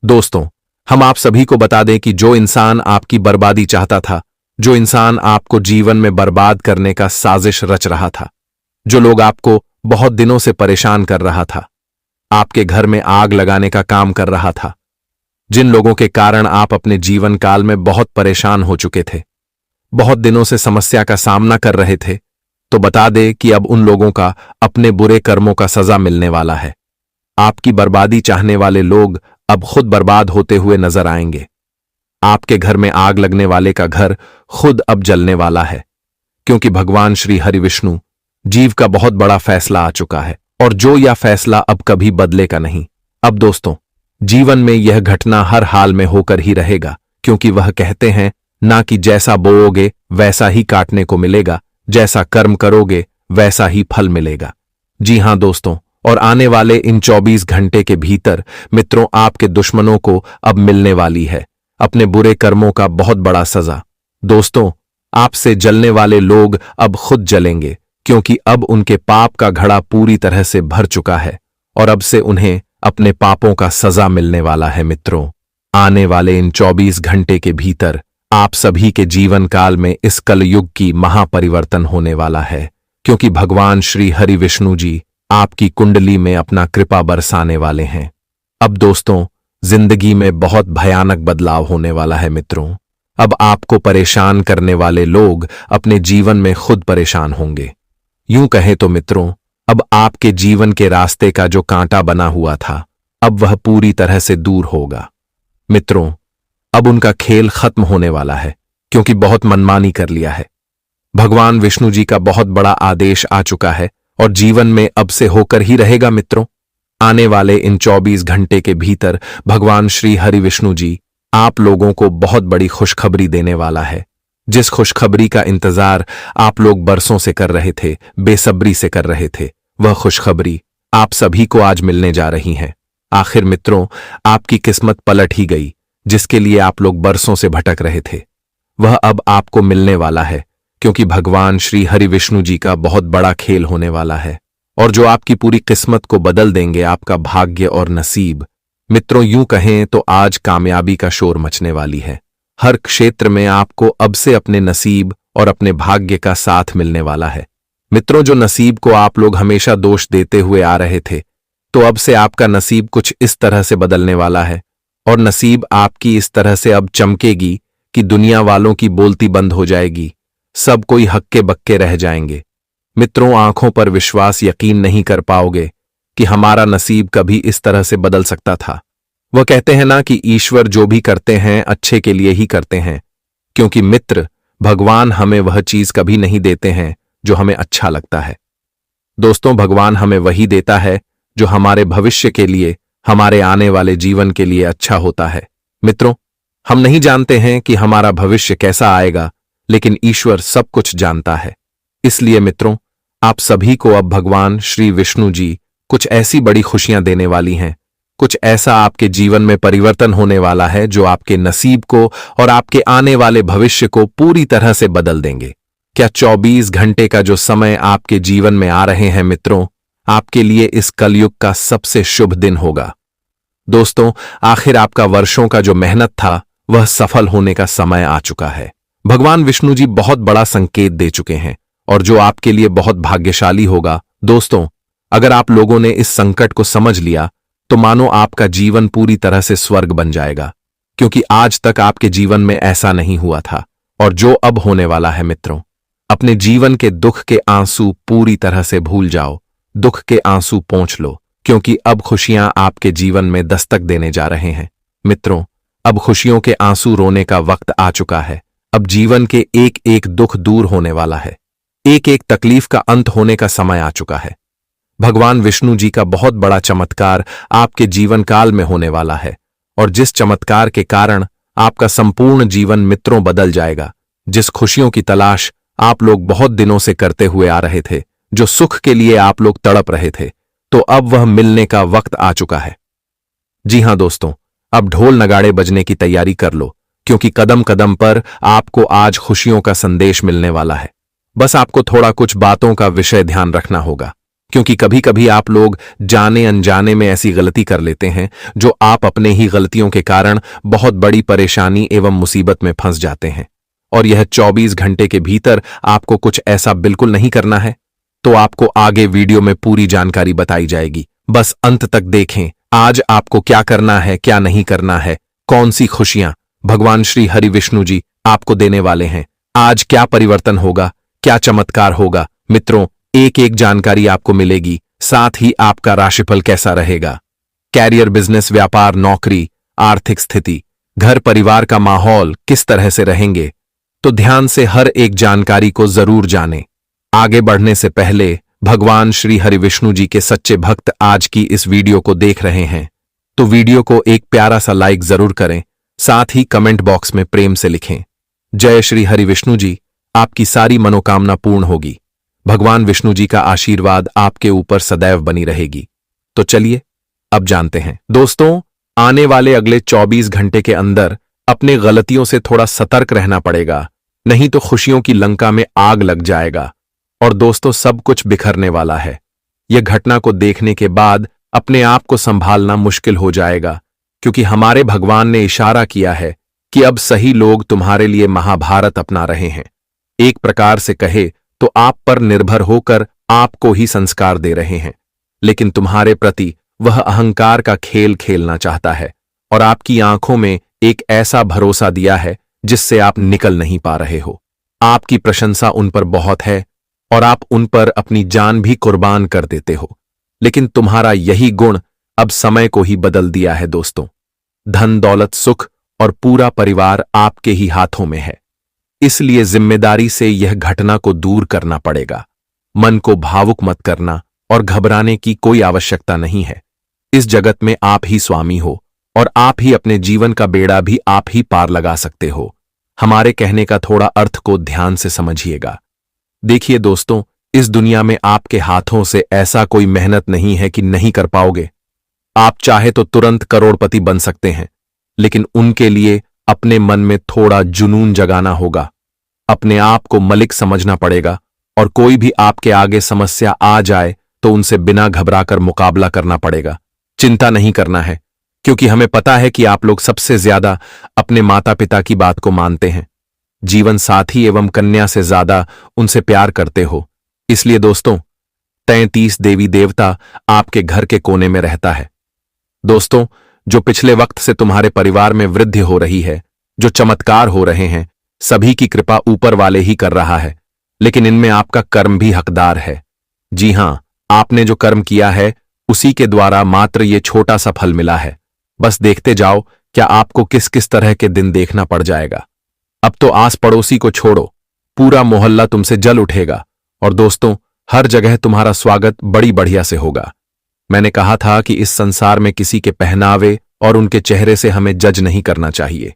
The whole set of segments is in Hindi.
दोस्तों, हम आप सभी को बता दें कि जो इंसान आपकी बर्बादी चाहता था, जो इंसान आपको जीवन में बर्बाद करने का साजिश रच रहा था, जो लोग आपको बहुत दिनों से परेशान कर रहा था, आपके घर में आग लगाने का काम कर रहा था, जिन लोगों के कारण आप अपने जीवन काल में बहुत परेशान हो चुके थे, बहुत दिनों से समस्या का सामना कर रहे थे, तो बता दे कि अब उन लोगों का अपने बुरे कर्मों का सजा मिलने वाला है। आपकी बर्बादी चाहने वाले लोग अब खुद बर्बाद होते हुए नजर आएंगे। आपके घर में आग लगने वाले का घर खुद अब जलने वाला है, क्योंकि भगवान श्री हरि विष्णु जीव का बहुत बड़ा फैसला आ चुका है और जो यह फैसला अब कभी बदलेगा नहीं। अब दोस्तों, जीवन में यह घटना हर हाल में होकर ही रहेगा, क्योंकि वह कहते हैं ना कि जैसा बोओगे वैसा ही काटने को मिलेगा, जैसा कर्म करोगे वैसा ही फल मिलेगा। जी हां दोस्तों, और आने वाले इन 24 घंटे के भीतर मित्रों, आपके दुश्मनों को अब मिलने वाली है अपने बुरे कर्मों का बहुत बड़ा सजा। दोस्तों, आपसे जलने वाले लोग अब खुद जलेंगे, क्योंकि अब उनके पाप का घड़ा पूरी तरह से भर चुका है और अब से उन्हें अपने पापों का सजा मिलने वाला है। मित्रों, आने वाले इन 24 घंटे के भीतर आप सभी के जीवन काल में इस कलयुग की महापरिवर्तन होने वाला है, क्योंकि भगवान श्री हरि विष्णु जी आपकी कुंडली में अपना कृपा बरसाने वाले हैं। अब दोस्तों, जिंदगी में बहुत भयानक बदलाव होने वाला है। मित्रों, अब आपको परेशान करने वाले लोग अपने जीवन में खुद परेशान होंगे। यूं कहें तो मित्रों, अब आपके जीवन के रास्ते का जो कांटा बना हुआ था, अब वह पूरी तरह से दूर होगा। मित्रों, अब उनका खेल खत्म होने वाला है, क्योंकि बहुत मनमानी कर लिया है। भगवान विष्णु जी का बहुत बड़ा आदेश आ चुका है और जीवन में अब से होकर ही रहेगा। मित्रों, आने वाले इन 24 घंटे के भीतर भगवान श्री हरि विष्णु जी आप लोगों को बहुत बड़ी खुशखबरी देने वाला है। जिस खुशखबरी का इंतजार आप लोग बरसों से कर रहे थे, बेसब्री से कर रहे थे, वह खुशखबरी आप सभी को आज मिलने जा रही है। आखिर मित्रों, आपकी किस्मत पलट ही गई। जिसके लिए आप लोग बरसों से भटक रहे थे, वह अब आपको मिलने वाला है, क्योंकि भगवान श्री हरि विष्णु जी का बहुत बड़ा खेल होने वाला है और जो आपकी पूरी किस्मत को बदल देंगे, आपका भाग्य और नसीब। मित्रों, यूं कहें तो आज कामयाबी का शोर मचने वाली है। हर क्षेत्र में आपको अब से अपने नसीब और अपने भाग्य का साथ मिलने वाला है। मित्रों, जो नसीब को आप लोग हमेशा दोष देते हुए आ रहे थे, तो अब से आपका नसीब कुछ इस तरह से बदलने वाला है और नसीब आपकी इस तरह से अब चमकेगी कि दुनिया वालों की बोलती बंद हो जाएगी। सब कोई हक्के बक्के रह जाएंगे। मित्रों, आंखों पर विश्वास यकीन नहीं कर पाओगे कि हमारा नसीब कभी इस तरह से बदल सकता था। वह कहते हैं ना कि ईश्वर जो भी करते हैं अच्छे के लिए ही करते हैं, क्योंकि मित्र, भगवान हमें वह चीज कभी नहीं देते हैं जो हमें अच्छा लगता है। दोस्तों, भगवान हमें वही देता है जो हमारे भविष्य के लिए, हमारे आने वाले जीवन के लिए अच्छा होता है। मित्रों, हम नहीं जानते हैं कि हमारा भविष्य कैसा आएगा, लेकिन ईश्वर सब कुछ जानता है। इसलिए मित्रों, आप सभी को अब भगवान श्री विष्णु जी कुछ ऐसी बड़ी खुशियां देने वाली हैं, कुछ ऐसा आपके जीवन में परिवर्तन होने वाला है जो आपके नसीब को और आपके आने वाले भविष्य को पूरी तरह से बदल देंगे। क्या 24 घंटे का जो समय आपके जीवन में आ रहे हैं मित्रों, आपके लिए इस कलयुग का सबसे शुभ दिन होगा। दोस्तों, आखिर आपका वर्षों का जो मेहनत था, वह सफल होने का समय आ चुका है। भगवान विष्णु जी बहुत बड़ा संकेत दे चुके हैं और जो आपके लिए बहुत भाग्यशाली होगा। दोस्तों, अगर आप लोगों ने इस संकट को समझ लिया, तो मानो आपका जीवन पूरी तरह से स्वर्ग बन जाएगा, क्योंकि आज तक आपके जीवन में ऐसा नहीं हुआ था और जो अब होने वाला है। मित्रों, अपने जीवन के दुख के आंसू पूरी तरह से भूल जाओ, दुख के आंसू पोंछ लो, क्योंकि अब खुशियां आपके जीवन में दस्तक देने जा रहे हैं। मित्रों, अब खुशियों के आंसू रोने का वक्त आ चुका है। अब जीवन के एक एक दुख दूर होने वाला है, एक एक तकलीफ का अंत होने का समय आ चुका है। भगवान विष्णु जी का बहुत बड़ा चमत्कार आपके जीवन काल में होने वाला है और जिस चमत्कार के कारण आपका संपूर्ण जीवन मित्रों बदल जाएगा। जिस खुशियों की तलाश आप लोग बहुत दिनों से करते हुए आ रहे थे, जो सुख के लिए आप लोग तड़प रहे थे, तो अब वह मिलने का वक्त आ चुका है। जी हां दोस्तों, अब ढोल नगाड़े बजने की तैयारी कर लो, क्योंकि कदम कदम पर आपको आज खुशियों का संदेश मिलने वाला है। बस आपको थोड़ा कुछ बातों का विषय ध्यान रखना होगा। क्योंकि कभी कभी आप लोग जाने अनजाने में ऐसी गलती कर लेते हैं जो आप अपने ही गलतियों के कारण बहुत बड़ी परेशानी एवं मुसीबत में फंस जाते हैं। और यह 24 घंटे के भीतर आपको कुछ ऐसा बिल्कुल नहीं करना है। तो आपको आगे वीडियो में पूरी जानकारी बताई जाएगी, बस अंत तक देखें। आज आपको क्या करना है, क्या नहीं करना है, कौन सी खुशियां भगवान श्री हरि विष्णु जी आपको देने वाले हैं, आज क्या परिवर्तन होगा, क्या चमत्कार होगा। मित्रों, एक एक जानकारी आपको मिलेगी, साथ ही आपका राशिफल कैसा रहेगा, कैरियर, बिजनेस, व्यापार, नौकरी, आर्थिक स्थिति, घर परिवार का माहौल किस तरह से रहेंगे। तो ध्यान से हर एक जानकारी को जरूर जानें। आगे बढ़ने से पहले भगवान श्री हरि विष्णु जी के सच्चे भक्त आज की इस वीडियो को देख रहे हैं तो वीडियो को एक प्यारा सा लाइक जरूर करें, साथ ही कमेंट बॉक्स में प्रेम से लिखें, जय श्री हरि विष्णु जी। आपकी सारी मनोकामना पूर्ण होगी। भगवान विष्णु जी का आशीर्वाद आपके ऊपर सदैव बनी रहेगी। तो चलिए अब जानते हैं। दोस्तों, आने वाले अगले 24 घंटे के अंदर अपने गलतियों से थोड़ा सतर्क रहना पड़ेगा, नहीं तो खुशियों की लंका में आग लग जाएगा और दोस्तों सब कुछ बिखरने वाला है। यह घटना को देखने के बाद अपने आप को संभालना मुश्किल हो जाएगा, क्योंकि हमारे भगवान ने इशारा किया है कि अब सही लोग तुम्हारे लिए महाभारत अपना रहे हैं। एक प्रकार से कहे तो आप पर निर्भर होकर आपको ही संस्कार दे रहे हैं, लेकिन तुम्हारे प्रति वह अहंकार का खेल खेलना चाहता है और आपकी आंखों में एक ऐसा भरोसा दिया है जिससे आप निकल नहीं पा रहे हो। आपकी प्रशंसा उन पर बहुत है और आप उन पर अपनी जान भी कुर्बान कर देते हो, लेकिन तुम्हारा यही गुण अब समय को ही बदल दिया है। दोस्तों, धन, दौलत, सुख और पूरा परिवार आपके ही हाथों में है, इसलिए जिम्मेदारी से यह घटना को दूर करना पड़ेगा। मन को भावुक मत करना और घबराने की कोई आवश्यकता नहीं है। इस जगत में आप ही स्वामी हो और आप ही अपने जीवन का बेड़ा भी आप ही पार लगा सकते हो। हमारे कहने का थोड़ा अर्थ को ध्यान से समझिएगा। देखिए दोस्तों, इस दुनिया में आपके हाथों से ऐसा कोई मेहनत नहीं है कि नहीं कर पाओगे। आप चाहे तो तुरंत करोड़पति बन सकते हैं, लेकिन उनके लिए अपने मन में थोड़ा जुनून जगाना होगा। अपने आप को मलिक समझना पड़ेगा और कोई भी आपके आगे समस्या आ जाए तो उनसे बिना घबराकर मुकाबला करना पड़ेगा। चिंता नहीं करना है, क्योंकि हमें पता है कि आप लोग सबसे ज्यादा अपने माता पिता की बात को मानते हैं, जीवन साथी एवं कन्या से ज्यादा उनसे प्यार करते हो। इसलिए दोस्तों, 33 देवी देवता आपके घर के कोने में रहता है। दोस्तों, जो पिछले वक्त से तुम्हारे परिवार में वृद्धि हो रही है, जो चमत्कार हो रहे हैं, सभी की कृपा ऊपर वाले ही कर रहा है, लेकिन इनमें आपका कर्म भी हकदार है। जी हां, आपने जो कर्म किया है उसी के द्वारा मात्र ये छोटा सा फल मिला है। बस देखते जाओ क्या आपको किस किस तरह के दिन देखना पड़ जाएगा। अब तो आस पड़ोसी को छोड़ो, पूरा मोहल्ला तुमसे जल उठेगा और दोस्तों, हर जगह तुम्हारा स्वागत बड़ी बढ़िया से होगा। मैंने कहा था कि इस संसार में किसी के पहनावे और उनके चेहरे से हमें जज नहीं करना चाहिए,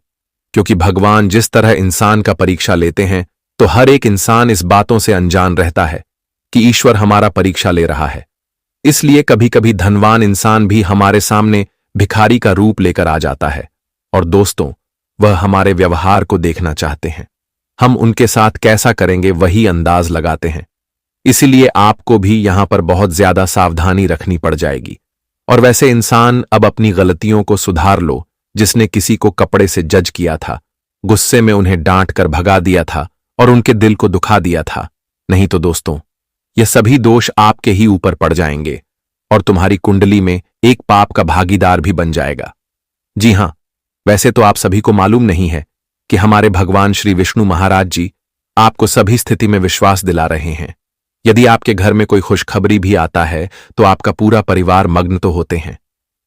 क्योंकि भगवान जिस तरह इंसान का परीक्षा लेते हैं तो हर एक इंसान इस बातों से अनजान रहता है कि ईश्वर हमारा परीक्षा ले रहा है। इसलिए कभी कभी धनवान इंसान भी हमारे सामने भिखारी का रूप लेकर आ जाता है और दोस्तों, वह हमारे व्यवहार को देखना चाहते हैं। हम उनके साथ कैसा करेंगे वही अंदाज लगाते हैं। इसीलिए आपको भी यहां पर बहुत ज्यादा सावधानी रखनी पड़ जाएगी। और वैसे इंसान अब अपनी गलतियों को सुधार लो। जिसने किसी को कपड़े से जज किया था, गुस्से में उन्हें डांट कर भगा दिया था और उनके दिल को दुखा दिया था, नहीं तो दोस्तों, ये सभी दोष आपके ही ऊपर पड़ जाएंगे और तुम्हारी कुंडली में एक पाप का भागीदार भी बन जाएगा। जी हां, वैसे तो आप सभी को मालूम नहीं है कि हमारे भगवान श्री विष्णु महाराज जी आपको सभी स्थिति में विश्वास दिला रहे हैं। यदि आपके घर में कोई खुशखबरी भी आता है तो आपका पूरा परिवार मग्न तो होते हैं,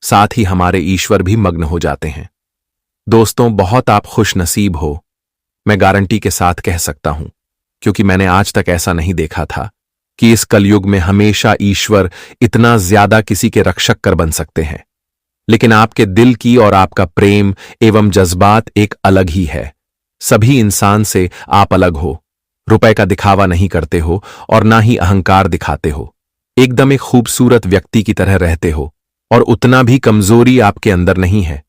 साथ ही हमारे ईश्वर भी मग्न हो जाते हैं। दोस्तों, बहुत आप खुश नसीब हो, मैं गारंटी के साथ कह सकता हूं, क्योंकि मैंने आज तक ऐसा नहीं देखा था कि इस कलयुग में हमेशा ईश्वर इतना ज्यादा किसी के रक्षक कर बन सकते हैं। लेकिन आपके दिल की और आपका प्रेम एवं जज्बात एक अलग ही है। सभी इंसान से आप अलग हो, रुपए का दिखावा नहीं करते हो और ना ही अहंकार दिखाते हो। एकदम एक खूबसूरत व्यक्ति की तरह रहते हो और उतना भी कमजोरी आपके अंदर नहीं है।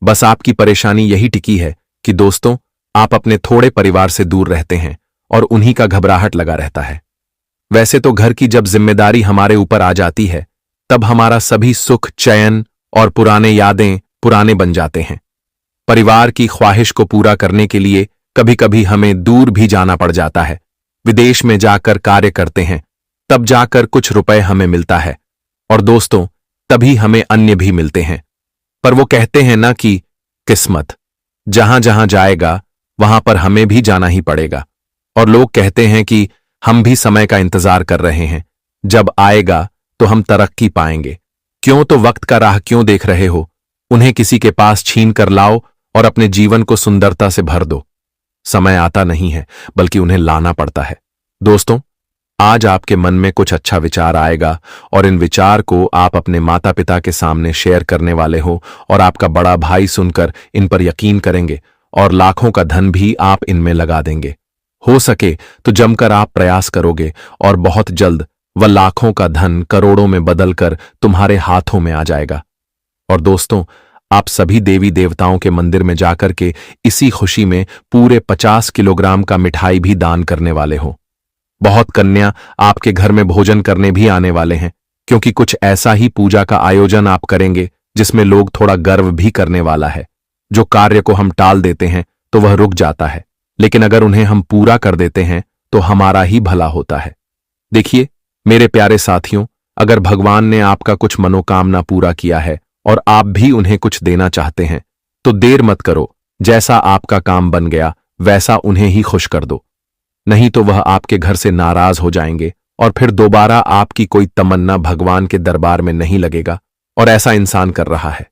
बस आपकी परेशानी यही टिकी है कि दोस्तों, आप अपने थोड़े परिवार से दूर रहते हैं और उन्हीं का घबराहट लगा रहता है। वैसे तो घर की जब जिम्मेदारी हमारे ऊपर आ जाती है तब हमारा सभी सुख, चैन और पुराने यादें पुराने बन जाते हैं। परिवार की ख्वाहिश को पूरा करने के लिए कभी कभी हमें दूर भी जाना पड़ जाता है। विदेश में जाकर कार्य करते हैं, तब जाकर कुछ रुपए हमें मिलता है, और दोस्तों तभी हमें अन्य भी मिलते हैं। पर वो कहते हैं ना कि किस्मत जहां जहां जाएगा वहां पर हमें भी जाना ही पड़ेगा। और लोग कहते हैं कि हम भी समय का इंतजार कर रहे हैं, जब आएगा तो हम तरक्की पाएंगे। क्यों तो वक्त का राह क्यों देख रहे हो? उन्हें किसी के पास छीन कर लाओ और अपने जीवन को सुंदरता से भर दो। समय आता नहीं है, बल्कि उन्हें लाना पड़ता है। दोस्तों, आज आपके मन में कुछ अच्छा विचार आएगा और इन विचार को आप अपने माता पिता के सामने शेयर करने वाले हो, और आपका बड़ा भाई सुनकर इन पर यकीन करेंगे और लाखों का धन भी आप इनमें लगा देंगे। हो सके तो जमकर आप प्रयास करोगे और बहुत जल्द वह लाखों का धन करोड़ों में बदलकर तुम्हारे हाथों में आ जाएगा। और दोस्तों, आप सभी देवी देवताओं के मंदिर में जाकर के इसी खुशी में पूरे 50 किलोग्राम का मिठाई भी दान करने वाले हो। बहुत कन्या आपके घर में भोजन करने भी आने वाले हैं, क्योंकि कुछ ऐसा ही पूजा का आयोजन आप करेंगे जिसमें लोग थोड़ा गर्व भी करने वाला है। जो कार्य को हम टाल देते हैं तो वह रुक जाता है, लेकिन अगर उन्हें हम पूरा कर देते हैं तो हमारा ही भला होता है। देखिए मेरे प्यारे साथियों, अगर भगवान ने आपका कुछ मनोकामना पूरा किया है और आप भी उन्हें कुछ देना चाहते हैं तो देर मत करो। जैसा आपका काम बन गया वैसा उन्हें ही खुश कर दो, नहीं तो वह आपके घर से नाराज हो जाएंगे और फिर दोबारा आपकी कोई तमन्ना भगवान के दरबार में नहीं लगेगा। और ऐसा इंसान कर रहा है,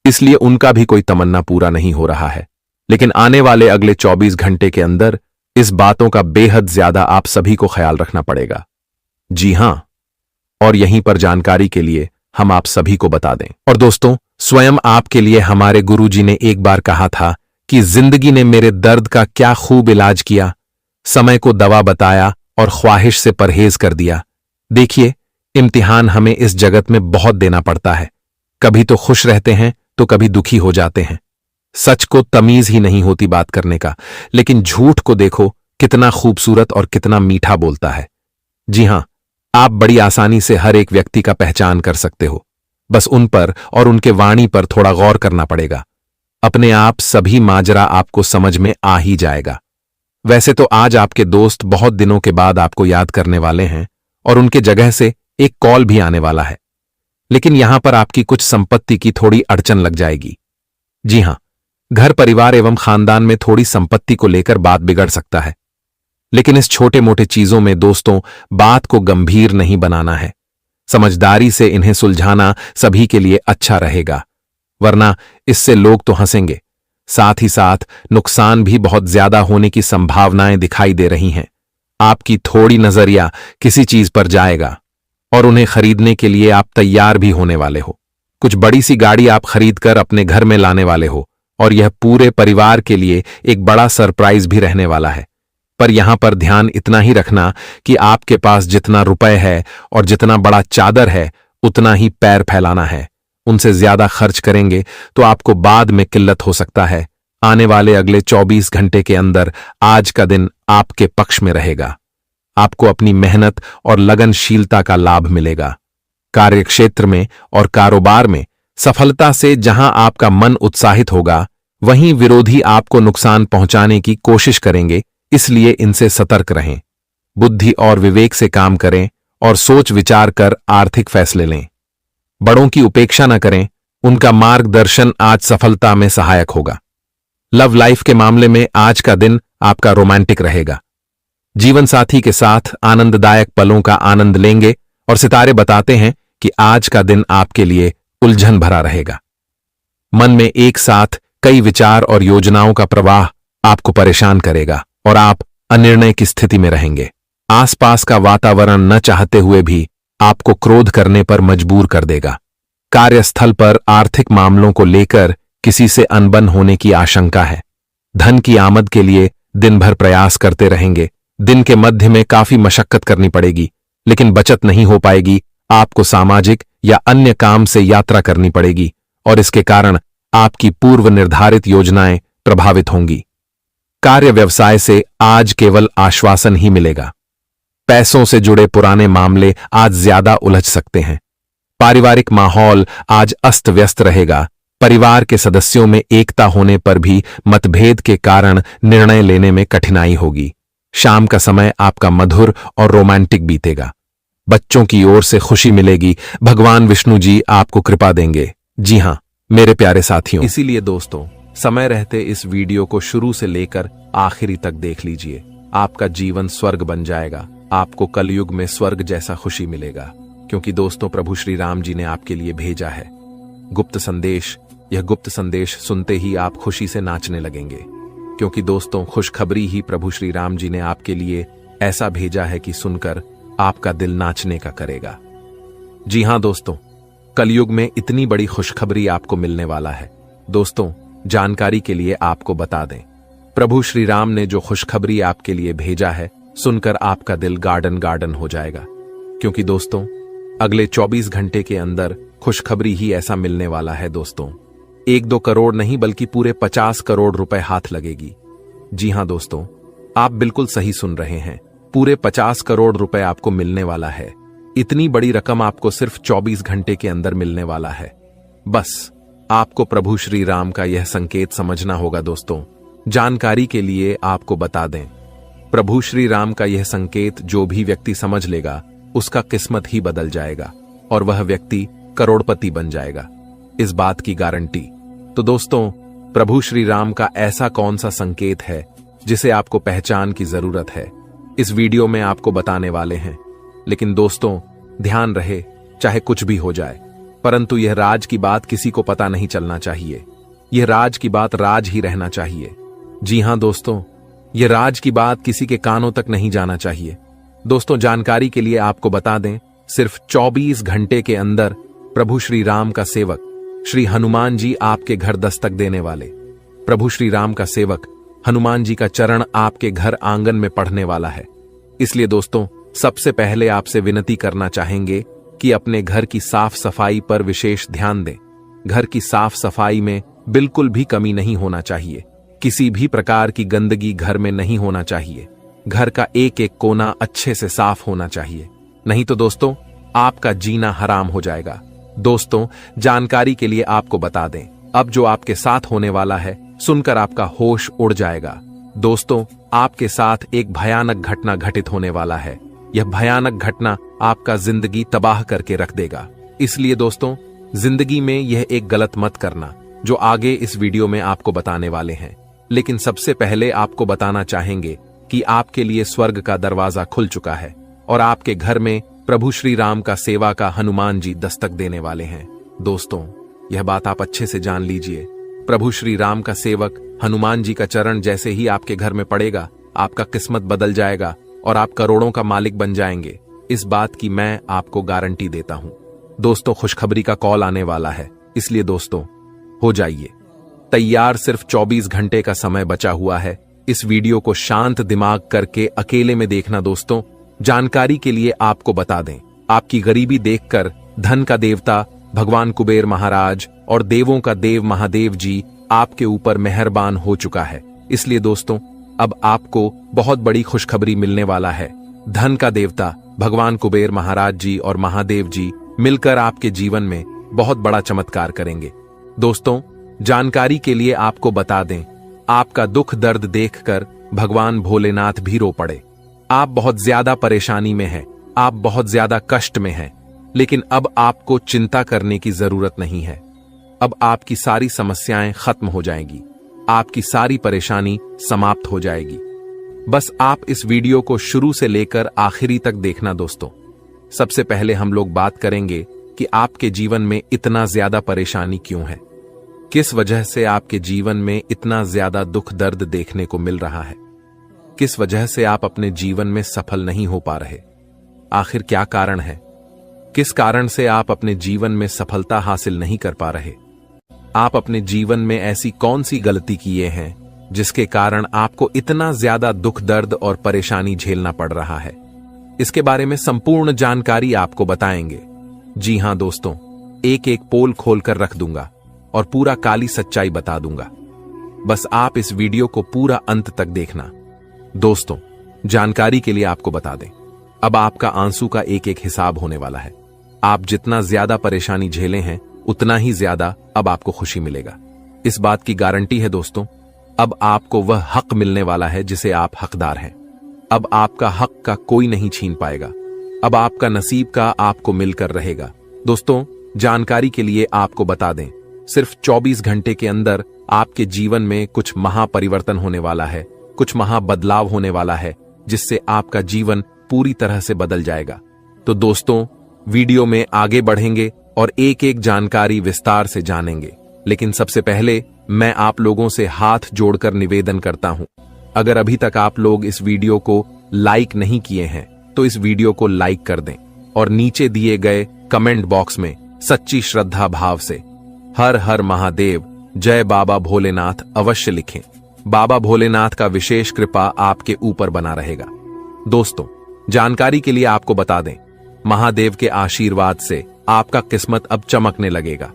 इसलिए उनका भी कोई तमन्ना पूरा नहीं हो रहा है। लेकिन आने वाले अगले 24 घंटे के अंदर इस बातों का बेहद ज्यादा आप सभी को ख्याल रखना पड़ेगा। जी हां, और यहीं पर जानकारी के लिए हम आप सभी को बता दें। और दोस्तों, स्वयं आपके लिए हमारे गुरुजी ने एक बार कहा था कि जिंदगी ने मेरे दर्द का क्या खूब इलाज किया, समय को दवा बताया और ख्वाहिश से परहेज कर दिया। देखिए, इम्तिहान हमें इस जगत में बहुत देना पड़ता है। कभी तो खुश रहते हैं तो कभी दुखी हो जाते हैं। सच को तमीज ही नहीं होती बात करने का, लेकिन झूठ को देखो कितना खूबसूरत और कितना मीठा बोलता है। जी हां, आप बड़ी आसानी से हर एक व्यक्ति का पहचान कर सकते हो। बस उन पर और उनके वाणी पर थोड़ा गौर करना पड़ेगा। अपने आप सभी माजरा आपको समझ में आ ही जाएगा। वैसे तो आज आपके दोस्त बहुत दिनों के बाद आपको याद करने वाले हैं और उनके जगह से एक कॉल भी आने वाला है, लेकिन यहां पर आपकी कुछ संपत्ति की थोड़ी अड़चन लग जाएगी। जी हां, घर परिवार एवं खानदान में थोड़ी संपत्ति को लेकर बात बिगड़ सकता है, लेकिन इस छोटे मोटे चीजों में दोस्तों बात को गंभीर नहीं बनाना है। समझदारी से इन्हें सुलझाना सभी के लिए अच्छा रहेगा, वरना इससे लोग तो हंसेंगे, साथ ही साथ नुकसान भी बहुत ज्यादा होने की संभावनाएं दिखाई दे रही हैं। आपकी थोड़ी नजरिया किसी चीज पर जाएगा और उन्हें खरीदने के लिए आप तैयार भी होने वाले हो। कुछ बड़ी सी गाड़ी आप खरीदकर अपने घर में लाने वाले हो और यह पूरे परिवार के लिए एक बड़ा सरप्राइज भी रहने वाला है। पर यहां पर ध्यान इतना ही रखना कि आपके पास जितना रुपए है और जितना बड़ा चादर है उतना ही पैर फैलाना है। उनसे ज्यादा खर्च करेंगे तो आपको बाद में किल्लत हो सकता है। आने वाले अगले 24 घंटे के अंदर आज का दिन आपके पक्ष में रहेगा। आपको अपनी मेहनत और लगनशीलता का लाभ मिलेगा। कार्यक्षेत्र में और कारोबार में सफलता से जहां आपका मन उत्साहित होगा, वहीं विरोधी आपको नुकसान पहुंचाने की कोशिश करेंगे, इसलिए इनसे सतर्क रहें। बुद्धि और विवेक से काम करें और सोच विचार कर आर्थिक फैसले लें। बड़ों की उपेक्षा न करें, उनका मार्गदर्शन आज सफलता में सहायक होगा। लव लाइफ के मामले में आज का दिन आपका रोमांटिक रहेगा। जीवन साथी के साथ आनंददायक पलों का आनंद लेंगे और सितारे बताते हैं कि आज का दिन आपके लिए उलझन भरा रहेगा। मन में एक साथ कई विचार और योजनाओं का प्रवाह आपको परेशान करेगा और आप अनिर्णय की स्थिति में रहेंगे। आसपास का वातावरण न चाहते हुए भी आपको क्रोध करने पर मजबूर कर देगा। कार्यस्थल पर आर्थिक मामलों को लेकर किसी से अनबन होने की आशंका है। धन की आमद के लिए दिन भर प्रयास करते रहेंगे। दिन के मध्य में काफी मशक्कत करनी पड़ेगी, लेकिन बचत नहीं हो पाएगी। आपको सामाजिक या अन्य काम से यात्रा करनी पड़ेगी और इसके कारण आपकी पूर्व निर्धारित योजनाएं प्रभावित होंगी। कार्य व्यवसाय से आज केवल आश्वासन ही मिलेगा। पैसों से जुड़े पुराने मामले आज ज्यादा उलझ सकते हैं। पारिवारिक माहौल आज अस्त व्यस्त रहेगा। परिवार के सदस्यों में एकता होने पर भी मतभेद के कारण निर्णय लेने में कठिनाई होगी। शाम का समय आपका मधुर और रोमांटिक बीतेगा। बच्चों की ओर से खुशी मिलेगी। भगवान विष्णु जी आपको कृपा देंगे। जी हां मेरे प्यारे साथियों, इसीलिए दोस्तों समय रहते इस वीडियो को शुरू से लेकर आखिरी तक देख लीजिए। आपका जीवन स्वर्ग बन जाएगा। आपको कलयुग में स्वर्ग जैसा खुशी मिलेगा, क्योंकि दोस्तों प्रभु श्री राम जी ने आपके लिए भेजा है गुप्त संदेश। यह गुप्त संदेश सुनते ही आप खुशी से नाचने लगेंगे, क्योंकि दोस्तों खुशखबरी ही प्रभु श्री राम जी ने आपके लिए ऐसा भेजा है कि सुनकर आपका दिल नाचने का करेगा। जी हां दोस्तों, कलयुग में इतनी बड़ी खुशखबरी आपको मिलने वाला है। दोस्तों जानकारी के लिए आपको बता दें, प्रभु श्री राम ने जो खुशखबरी आपके लिए भेजा है, सुनकर आपका दिल गार्डन गार्डन हो जाएगा, क्योंकि दोस्तों अगले 24 घंटे के अंदर खुशखबरी ही ऐसा मिलने वाला है। दोस्तों 1-2 करोड़ नहीं बल्कि पूरे 50 करोड़ रुपए हाथ लगेगी। जी हां दोस्तों, आप बिल्कुल सही सुन रहे हैं, पूरे 50 करोड़ रुपए आपको मिलने वाला है। इतनी बड़ी रकम आपको सिर्फ 24 घंटे के अंदर मिलने वाला है। बस आपको प्रभु श्री राम का यह संकेत समझना होगा। दोस्तों जानकारी के लिए आपको बता दें, प्रभु श्री राम का यह संकेत जो भी व्यक्ति समझ लेगा उसका किस्मत ही बदल जाएगा और वह व्यक्ति करोड़पति बन जाएगा, इस बात की गारंटी। तो दोस्तों प्रभु श्री राम का ऐसा कौन सा संकेत है जिसे आपको पहचान की जरूरत है, इस वीडियो में आपको बताने वाले हैं। लेकिन दोस्तों ध्यान रहे, चाहे कुछ भी हो जाए, परंतु यह राज की बात किसी को पता नहीं चलना चाहिए। यह राज की बात राज ही रहना चाहिए। जी हां दोस्तों, यह राज की बात किसी के कानों तक नहीं जाना चाहिए। दोस्तों जानकारी के लिए आपको बता दें, सिर्फ 24 घंटे के अंदर प्रभु श्री राम का सेवक श्री हनुमान जी आपके घर दस्तक देने वाले। प्रभु श्री राम का सेवक हनुमान जी का चरण आपके घर आंगन में पढ़ने वाला है। इसलिए दोस्तों सबसे पहले आपसे विनती करना चाहेंगे कि अपने घर की साफ सफाई पर विशेष ध्यान दें। घर की साफ सफाई में बिल्कुल भी कमी नहीं होना चाहिए। किसी भी प्रकार की गंदगी घर में नहीं होना चाहिए। घर का एक एक कोना अच्छे से साफ होना चाहिए, नहीं तो दोस्तों आपका जीना हराम हो जाएगा। दोस्तों जानकारी के लिए आपको बता दें, अब जो आपके साथ होने वाला है सुनकर आपका होश उड़ जाएगा। दोस्तों आपके साथ एक भयानक घटना घटित होने वाला है। यह भयानक घटना आपका जिंदगी तबाह करके रख देगा। इसलिए दोस्तों जिंदगी में यह एक गलत मत करना, जो आगे इस वीडियो में आपको बताने वाले हैं। लेकिन सबसे पहले आपको बताना चाहेंगे कि आपके लिए स्वर्ग का दरवाजा खुल चुका है और आपके घर में प्रभु श्री राम का सेवा का हनुमान जी दस्तक देने वाले हैं। दोस्तों यह बात आप अच्छे से जान लीजिए, प्रभु श्री राम का सेवक हनुमान जी का चरण जैसे ही आपके घर में पड़ेगा, आपका किस्मत बदल जाएगा और आप करोड़ों का मालिक बन जाएंगे। इस बात की मैं आपको गारंटी देता हूं। दोस्तों खुशखबरी का कॉल आने वाला है, इसलिए दोस्तों हो जाइए तैयार। सिर्फ 24 घंटे का समय बचा हुआ है। इस वीडियो को शांत दिमाग करके अकेले में देखना। दोस्तों जानकारी के लिए आपको बता दें, आपकी गरीबी देखकर धन का देवता भगवान कुबेर महाराज और देवों का देव महादेव जी आपके ऊपर मेहरबान हो चुका है। इसलिए दोस्तों अब आपको बहुत बड़ी खुशखबरी मिलने वाला है। धन का देवता भगवान कुबेर महाराज जी और महादेव जी मिलकर आपके जीवन में बहुत बड़ा चमत्कार करेंगे। दोस्तों जानकारी के लिए आपको बता दें, आपका दुख दर्द देखकर भगवान भोलेनाथ भी रो पड़े। आप बहुत ज्यादा परेशानी में हैं, आप बहुत ज्यादा कष्ट में हैं, लेकिन अब आपको चिंता करने की जरूरत नहीं है। अब आपकी सारी समस्याएं खत्म हो जाएंगी, आपकी सारी परेशानी समाप्त हो जाएगी। बस आप इस वीडियो को शुरू से लेकर आखिरी तक देखना। दोस्तों सबसे पहले हम लोग बात करेंगे कि आपके जीवन में इतना ज्यादा परेशानी क्यों है, किस वजह से आपके जीवन में इतना ज्यादा दुख दर्द देखने को मिल रहा है, किस वजह से आप अपने जीवन में सफल नहीं हो पा रहे, आखिर क्या कारण है, किस कारण से आप अपने जीवन में सफलता हासिल नहीं कर पा रहे, आप अपने जीवन में ऐसी कौन सी गलती किए हैं जिसके कारण आपको इतना ज्यादा दुख दर्द और परेशानी झेलना पड़ रहा है। इसके बारे में संपूर्ण जानकारी आपको बताएंगे। जी हां दोस्तों, एक एक पोल खोलकर रख दूंगा और पूरा काली सच्चाई बता दूंगा। बस आप इस वीडियो को पूरा अंत तक देखना। दोस्तों जानकारी के लिए आपको बता दें, अब आपका आंसू का एक एक हिसाब होने वाला है। आप जितना ज्यादा परेशानी झेले हैं उतना ही ज्यादा अब आपको खुशी मिलेगा। इस बात की गारंटी है दोस्तों, अब आपको वह हक मिलने वाला है जिसे आप हकदार हैं। अब आपका हक का कोई नहीं छीन पाएगा। अब आपका नसीब का आपको मिलकर रहेगा। दोस्तों, जानकारी के लिए आपको बता दें, सिर्फ 24 घंटे के अंदर आपके जीवन में कुछ महापरिवर्तन होने वाला है, कुछ महाबदलाव होने वाला है, जिससे आपका जीवन पूरी तरह से बदल जाएगा। तो दोस्तों, वीडियो में आगे बढ़ेंगे और एक एक जानकारी विस्तार से जानेंगे। लेकिन सबसे पहले मैं आप लोगों से हाथ जोड़कर निवेदन करता हूं, अगर अभी तक आप लोग इस वीडियो को लाइक नहीं किए हैं तो इस वीडियो को लाइक कर दें और नीचे दिए गए कमेंट बॉक्स में सच्ची श्रद्धा भाव से हर हर महादेव, जय बाबा भोलेनाथ अवश्य लिखें। बाबा भोलेनाथ का विशेष कृपा आपके ऊपर बना रहेगा। दोस्तों, जानकारी के लिए आपको बता दें, महादेव के आशीर्वाद से आपका किस्मत अब चमकने लगेगा।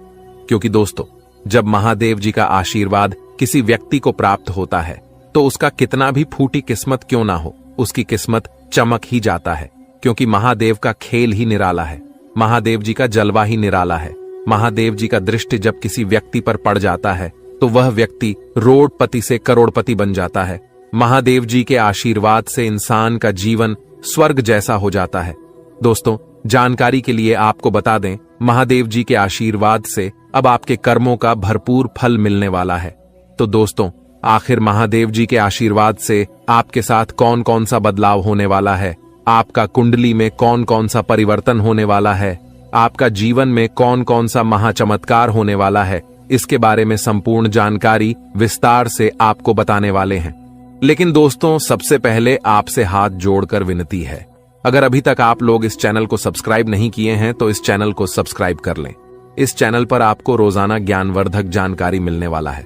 क्योंकि दोस्तों, जब महादेव जी का आशीर्वाद किसी व्यक्ति को प्राप्त होता है तो उसका कितना भी फूटी किस्मत क्यों ना हो, उसकी किस्मत चमक ही जाता है। क्योंकि महादेव का खेल ही निराला है, महादेव जी का जलवा ही निराला है। महादेव जी का दृष्टि जब किसी व्यक्ति पर पड़ जाता है तो वह व्यक्ति रोडपति से करोड़पति बन जाता है। महादेव जी के आशीर्वाद से इंसान का जीवन स्वर्ग जैसा हो जाता है। दोस्तों, जानकारी के लिए आपको बता दें, महादेव जी के आशीर्वाद से अब आपके कर्मों का भरपूर फल मिलने वाला है। तो दोस्तों, आखिर महादेव जी के आशीर्वाद से आपके साथ कौन कौन सा बदलाव होने वाला है, आपका कुंडली में कौन कौन सा परिवर्तन होने वाला है, आपका जीवन में कौन कौन सा महाचमत्कार होने वाला है, इसके बारे में संपूर्ण जानकारी विस्तार से आपको बताने वाले हैं। लेकिन दोस्तों, सबसे पहले आपसे हाथ जोड़कर विनती है, अगर अभी तक आप लोग इस चैनल को सब्सक्राइब नहीं किए हैं तो इस चैनल को सब्सक्राइब कर लें। इस चैनल पर आपको रोजाना ज्ञानवर्धक जानकारी मिलने वाला है।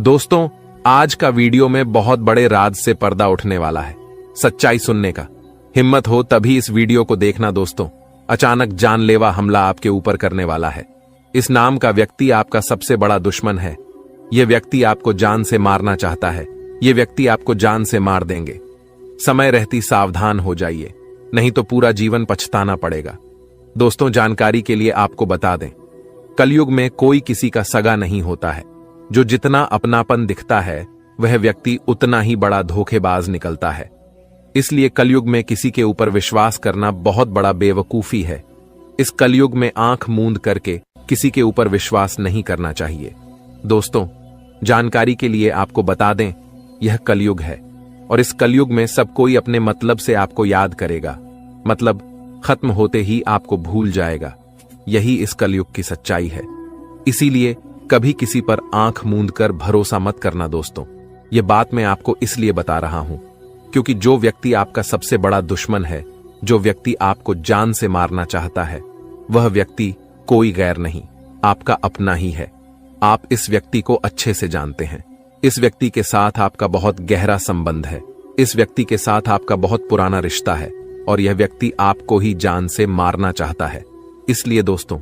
दोस्तों, आज का वीडियो में बहुत बड़े राज से पर्दा उठने वाला है, सच्चाई सुनने का। हिम्मत हो तभी इस वीडियो को देखना दोस्तों। अचानक जानलेवा हमला आपके ऊपर करने वाला है। इस नाम का व्यक्ति आपका सबसे बड़ा दुश्मन है। यह व्यक्ति आपको जान से मारना चाहता है। यह व्यक्ति आपको जान से मार देंगे। समय रहती सावधान हो जाइए, नहीं तो पूरा जीवन पछताना पड़ेगा। दोस्तों, जानकारी के लिए आपको बता दें, कलयुग में कोई किसी का सगा नहीं होता है। जो जितना अपनापन दिखता है वह व्यक्ति उतना ही बड़ा धोखेबाज निकलता है। इसलिए कलयुग में किसी के ऊपर विश्वास करना बहुत बड़ा बेवकूफी है। इस कलयुग में आंख मूंद करके किसी के ऊपर विश्वास नहीं करना चाहिए। दोस्तों, जानकारी के लिए आपको बता दें, यह कलयुग है और इस कलयुग में सब कोई अपने मतलब से आपको याद करेगा, मतलब खत्म होते ही आपको भूल जाएगा। यही इस कलयुग की सच्चाई है। इसीलिए कभी किसी पर आंख मूंद कर भरोसा मत करना दोस्तों। यह बात मैं आपको इसलिए बता रहा हूं क्योंकि जो व्यक्ति आपका सबसे बड़ा दुश्मन है, जो व्यक्ति आपको जान से मारना चाहता है, वह व्यक्ति कोई गैर नहीं, आपका अपना ही है। आप इस व्यक्ति को अच्छे से जानते हैं। इस व्यक्ति के साथ आपका बहुत गहरा संबंध है। इस व्यक्ति के साथ आपका बहुत पुराना रिश्ता है और यह व्यक्ति आपको ही जान से मारना चाहता है। इसलिए दोस्तों,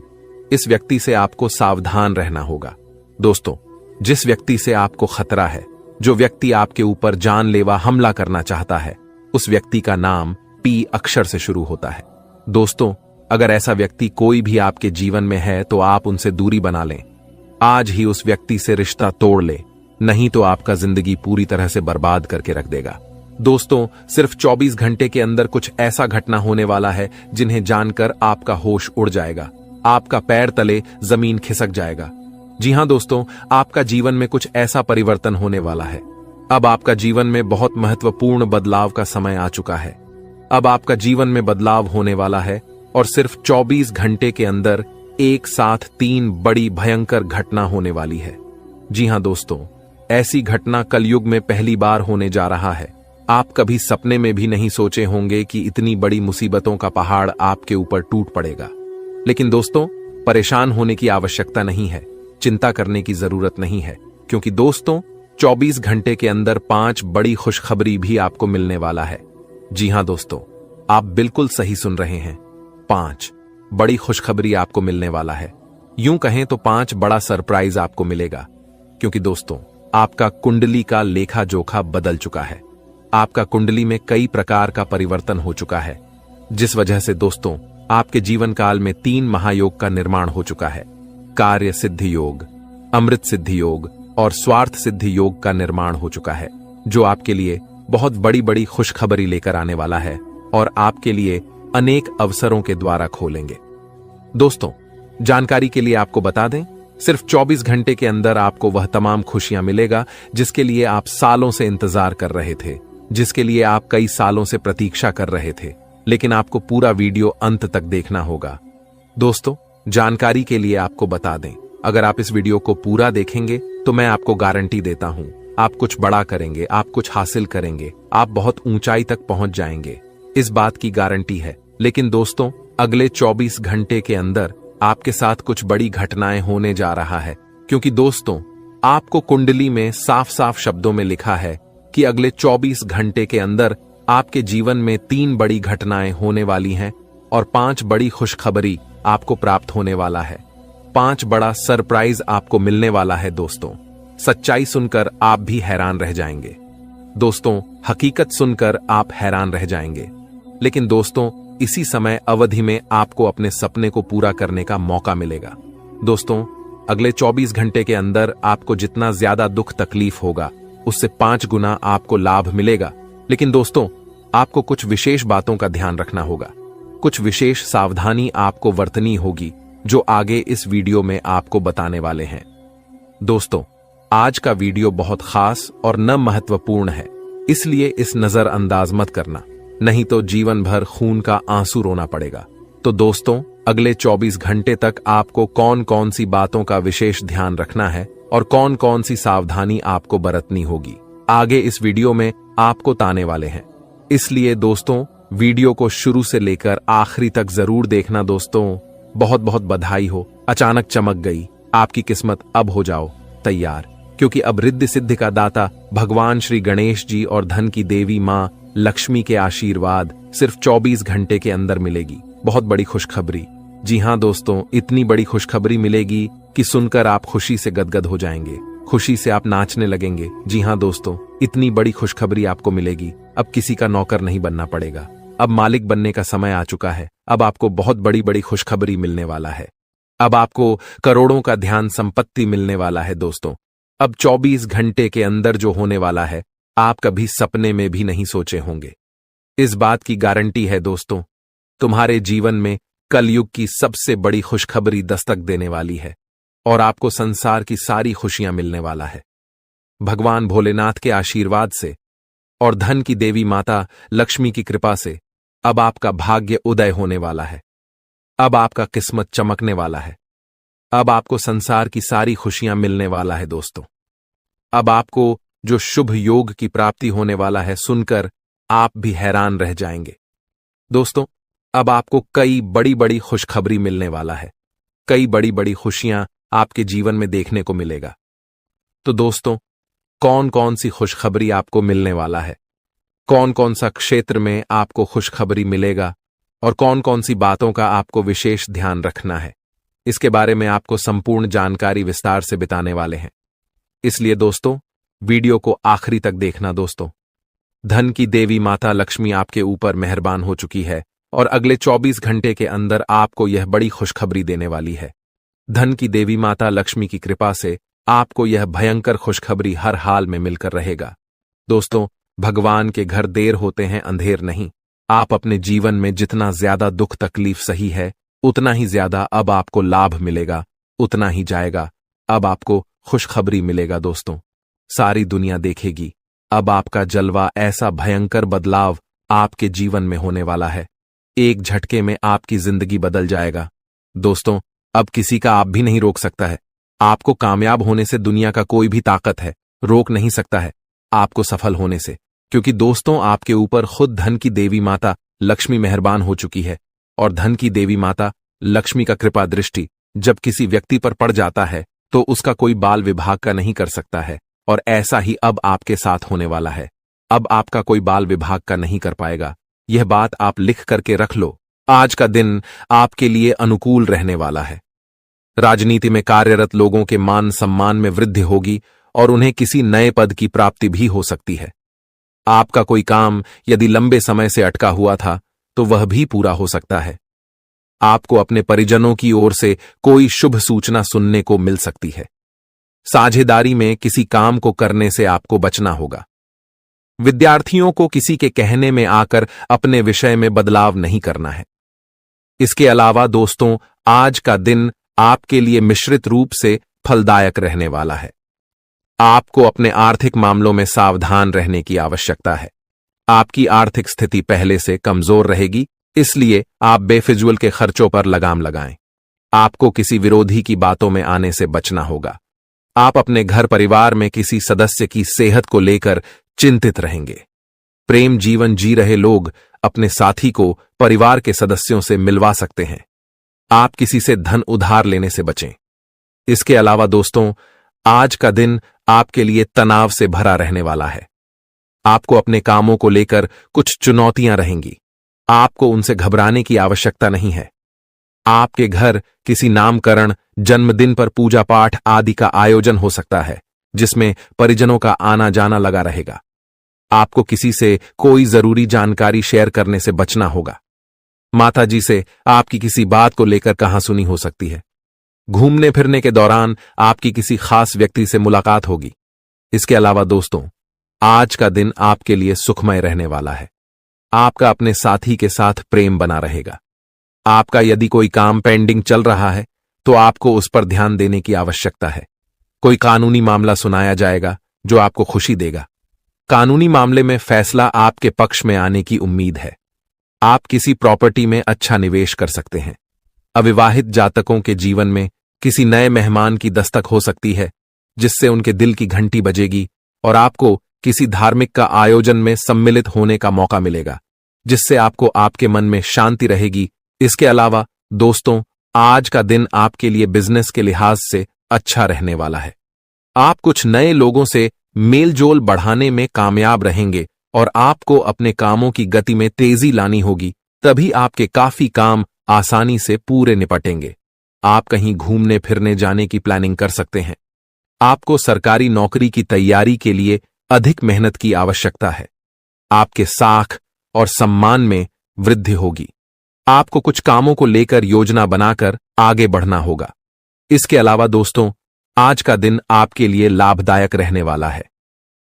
इस व्यक्ति से आपको सावधान रहना होगा। दोस्तों, जिस व्यक्ति से आपको खतरा है, जो व्यक्ति आपके ऊपर जानलेवा हमला करना चाहता है, उस व्यक्ति का नाम पी अक्षर से शुरू होता है। दोस्तों, अगर ऐसा व्यक्ति कोई भी आपके जीवन में है तो आप उनसे दूरी बना लें। आज ही उस व्यक्ति से रिश्ता तोड़ ले, नहीं तो आपका जिंदगी पूरी तरह से बर्बाद करके रख देगा। दोस्तों, सिर्फ 24 घंटे के अंदर कुछ ऐसा घटना होने वाला है जिन्हें जानकर आपका होश उड़ जाएगा, आपका पैर तले जमीन खिसक जाएगा। जी हां दोस्तों, आपका जीवन में कुछ ऐसा परिवर्तन होने वाला है। अब आपका जीवन में बहुत महत्वपूर्ण बदलाव का समय आ चुका है। अब आपका जीवन में बदलाव होने वाला है और सिर्फ 24 घंटे के अंदर एक साथ 3 बड़ी भयंकर घटना होने वाली है। जी हां दोस्तों, ऐसी घटना कलयुग में पहली बार होने जा रहा है। आप कभी सपने में भी नहीं सोचे होंगे कि इतनी बड़ी मुसीबतों का पहाड़ आपके ऊपर टूट पड़ेगा। लेकिन दोस्तों, परेशान होने की आवश्यकता नहीं है, चिंता करने की जरूरत नहीं है, क्योंकि दोस्तों 24 घंटे के अंदर 5 बड़ी खुशखबरी भी आपको मिलने वाला है। जी हां दोस्तों, आप बिल्कुल सही सुन रहे हैं, 5 बड़ी खुशखबरी आपको मिलने वाला है। यूं कहें तो 5 बड़ा सरप्राइज आपको मिलेगा, क्योंकि दोस्तों आपका कुंडली का लेखा जोखा बदल चुका है। आपका कुंडली में कई प्रकार का परिवर्तन हो चुका है। जिस वजह से दोस्तों आपके जीवन काल में 3 महायोग का निर्माण हो चुका है। कार्य सिद्धि योग, अमृत सिद्धि योग और स्वार्थ सिद्धि योग का निर्माण हो चुका है, जो आपके लिए बहुत बड़ी बड़ी खुशखबरी लेकर आने वाला है और आपके लिए अनेक अवसरों के द्वारा खोलेंगे। दोस्तों, जानकारी के लिए आपको बता दें, सिर्फ 24 घंटे के अंदर आपको वह तमाम खुशियां मिलेगा जिसके लिए आप सालों से इंतजार कर रहे थे, जिसके लिए आप कई सालों से प्रतीक्षा कर रहे थे, लेकिन आपको पूरा वीडियो अंत तक देखना होगा। दोस्तों, जानकारी के लिए आपको बता दें, अगर आप इस वीडियो को पूरा देखेंगे तो मैं आपको गारंटी देता हूं, आप कुछ बड़ा करेंगे, आप कुछ हासिल करेंगे, आप बहुत ऊंचाई तक पहुंच जाएंगे, इस बात की गारंटी है। लेकिन दोस्तों, अगले 24 घंटे के अंदर आपके साथ कुछ बड़ी घटनाएं होने जा रहा है, क्योंकि दोस्तों आपको कुंडली में साफ साफ शब्दों में लिखा है कि अगले 24 घंटे के अंदर आपके जीवन में 3 बड़ी घटनाएं होने वाली हैं और 5 बड़ी खुशखबरी आपको प्राप्त होने वाला है। 5 बड़ा सरप्राइज आपको मिलने वाला है। दोस्तों, सच्चाई सुनकर आप भी हैरान रह जाएंगे। दोस्तों, हकीकत सुनकर आप हैरान रह जाएंगे। लेकिन दोस्तों, इसी समय अवधि में आपको अपने सपने को पूरा करने का मौका मिलेगा। दोस्तों, अगले 24 घंटे के अंदर आपको जितना ज्यादा दुख तकलीफ होगा, उससे 5 गुना आपको लाभ मिलेगा। लेकिन दोस्तों, आपको कुछ विशेष बातों का ध्यान रखना होगा, कुछ विशेष सावधानी आपको बरतनी होगी, जो आगे इस वीडियो में आपको बताने वाले हैं। दोस्तों, आज का वीडियो बहुत खास और न महत्वपूर्ण है, इसलिए इस नजरअंदाज मत करना, नहीं तो जीवन भर खून का आंसू रोना पड़ेगा। तो दोस्तों, अगले 24 घंटे तक आपको कौन कौन सी बातों का विशेष ध्यान रखना है और कौन कौन सी सावधानी आपको बरतनी होगी, आगे इस वीडियो में आपको ताने वाले हैं। इसलिए दोस्तों, वीडियो को शुरू से लेकर आखिरी तक जरूर देखना। दोस्तों, बहुत बहुत बधाई हो, अचानक चमक गई आपकी किस्मत। अब हो जाओ तैयार, क्योंकि अब रिद्धि सिद्धि का दाता भगवान श्री गणेश जी और धन की देवी मां लक्ष्मी के आशीर्वाद सिर्फ 24 घंटे के अंदर मिलेगी। बहुत बड़ी खुशखबरी। जी हां दोस्तों, इतनी बड़ी खुशखबरी मिलेगी कि सुनकर आप खुशी से गदगद हो जाएंगे, खुशी से आप नाचने लगेंगे। जी हां दोस्तों, इतनी बड़ी खुशखबरी आपको मिलेगी। अब किसी का नौकर नहीं बनना पड़ेगा, अब मालिक बनने का समय आ चुका है। अब आपको बहुत बड़ी बड़ी खुशखबरी मिलने वाला है। अब आपको करोड़ों का ध्यान संपत्ति मिलने वाला है। दोस्तों, अब 24 घंटे के अंदर जो होने वाला है, आप कभी सपने में भी नहीं सोचे होंगे। इस बात की गारंटी है दोस्तों, तुम्हारे जीवन में कलयुग की सबसे बड़ी खुशखबरी दस्तक देने वाली है और आपको संसार की सारी खुशियां मिलने वाला है। भगवान भोलेनाथ के आशीर्वाद से और धन की देवी माता लक्ष्मी की कृपा से अब आपका भाग्य उदय होने वाला है। अब आपका किस्मत चमकने वाला है। अब आपको संसार की सारी खुशियां मिलने वाला है। दोस्तों, अब आपको जो शुभ योग की प्राप्ति होने वाला है, सुनकर आप भी हैरान रह जाएंगे। दोस्तों, अब आपको कई बड़ी बड़ी खुशखबरी मिलने वाला है, कई बड़ी बड़ी खुशियां आपके जीवन में देखने को मिलेगा। तो दोस्तों, कौन कौन सी खुशखबरी आपको मिलने वाला है, कौन कौन सा क्षेत्र में आपको खुशखबरी मिलेगा और कौन कौन सी बातों का आपको विशेष ध्यान रखना है, इसके बारे में आपको संपूर्ण जानकारी विस्तार से बताने वाले हैं। इसलिए दोस्तों, वीडियो को आखिरी तक देखना। दोस्तों, धन की देवी माता लक्ष्मी आपके ऊपर मेहरबान हो चुकी है और अगले 24 घंटे के अंदर आपको यह बड़ी खुशखबरी देने वाली है। धन की देवी माता लक्ष्मी की कृपा से आपको यह भयंकर खुशखबरी हर हाल में मिलकर रहेगा। दोस्तों, भगवान के घर देर होते हैं, अंधेर नहीं। आप अपने जीवन में जितना ज्यादा दुख तकलीफ सही है, उतना ही ज्यादा अब आपको लाभ मिलेगा, उतना ही जाएगा। अब आपको खुशखबरी मिलेगा। दोस्तों, सारी दुनिया देखेगी। अब आपका जलवा, ऐसा भयंकर बदलाव आपके जीवन में होने वाला है। एक झटके में आपकी जिंदगी बदल जाएगा। दोस्तों, अब किसी का आप भी नहीं रोक सकता है। आपको कामयाब होने से दुनिया का कोई भी ताकत है रोक नहीं सकता है आपको सफल होने से, क्योंकि दोस्तों, आपके ऊपर खुद धन की देवी माता लक्ष्मी मेहरबान हो चुकी है और धन की देवी माता लक्ष्मी का कृपा दृष्टि जब किसी व्यक्ति पर पड़ जाता है तो उसका कोई बाल विभाग का नहीं कर सकता है, और ऐसा ही अब आपके साथ होने वाला है। अब आपका कोई बाल विभाग का नहीं कर पाएगा। यह बात आप लिख करके रख लो। आज का दिन आपके लिए अनुकूल रहने वाला है। राजनीति में कार्यरत लोगों के मान सम्मान में वृद्धि होगी और उन्हें किसी नए पद की प्राप्ति भी हो सकती है। आपका कोई काम यदि लंबे समय से अटका हुआ था तो वह भी पूरा हो सकता है। आपको अपने परिजनों की ओर से कोई शुभ सूचना सुनने को मिल सकती है। साझेदारी में किसी काम को करने से आपको बचना होगा। विद्यार्थियों को किसी के कहने में आकर अपने विषय में बदलाव नहीं करना है। इसके अलावा दोस्तों, आज का दिन आपके लिए मिश्रित रूप से फलदायक रहने वाला है। आपको अपने आर्थिक मामलों में सावधान रहने की आवश्यकता है। आपकी आर्थिक स्थिति पहले से कमजोर रहेगी, इसलिए आप बेफिजूल के खर्चों पर लगाम लगाएं। आपको किसी विरोधी की बातों में आने से बचना होगा। आप अपने घर परिवार में किसी सदस्य की सेहत को लेकर चिंतित रहेंगे। प्रेम जीवन जी रहे लोग अपने साथी को परिवार के सदस्यों से मिलवा सकते हैं। आप किसी से धन उधार लेने से बचें। इसके अलावा दोस्तों, आज का दिन आपके लिए तनाव से भरा रहने वाला है। आपको अपने कामों को लेकर कुछ चुनौतियां रहेंगी। आपको उनसे घबराने की आवश्यकता नहीं है। आपके घर किसी नामकरण, जन्मदिन पर पूजा पाठ आदि का आयोजन हो सकता है, जिसमें परिजनों का आना जाना लगा रहेगा। आपको किसी से कोई जरूरी जानकारी शेयर करने से बचना होगा। माताजी से आपकी किसी बात को लेकर कहासुनी हो सकती है। घूमने फिरने के दौरान आपकी किसी खास व्यक्ति से मुलाकात होगी। इसके अलावा दोस्तों, आज का दिन आपके लिए सुखमय रहने वाला है। आपका अपने साथी के साथ प्रेम बना रहेगा। आपका यदि कोई काम पेंडिंग चल रहा है तो आपको उस पर ध्यान देने की आवश्यकता है। कोई कानूनी मामला सुनाया जाएगा जो आपको खुशी देगा। कानूनी मामले में फैसला आपके पक्ष में आने की उम्मीद है। आप किसी प्रॉपर्टी में अच्छा निवेश कर सकते हैं। अविवाहित जातकों के जीवन में किसी नए मेहमान की दस्तक हो सकती है, जिससे उनके दिल की घंटी बजेगी और आपको किसी धार्मिक का आयोजन में सम्मिलित होने का मौका मिलेगा, जिससे आपको आपके मन में शांति रहेगी। इसके अलावा दोस्तों, आज का दिन आपके लिए बिजनेस के लिहाज से अच्छा रहने वाला है। आप कुछ नए लोगों से मेलजोल बढ़ाने में कामयाब रहेंगे और आपको अपने कामों की गति में तेजी लानी होगी, तभी आपके काफी काम आसानी से पूरे निपटेंगे। आप कहीं घूमने फिरने जाने की प्लानिंग कर सकते हैं। आपको सरकारी नौकरी की तैयारी के लिए अधिक मेहनत की आवश्यकता है। आपके साख और सम्मान में वृद्धि होगी। आपको कुछ कामों को लेकर योजना बनाकर आगे बढ़ना होगा। इसके अलावा दोस्तों, आज का दिन आपके लिए लाभदायक रहने वाला है।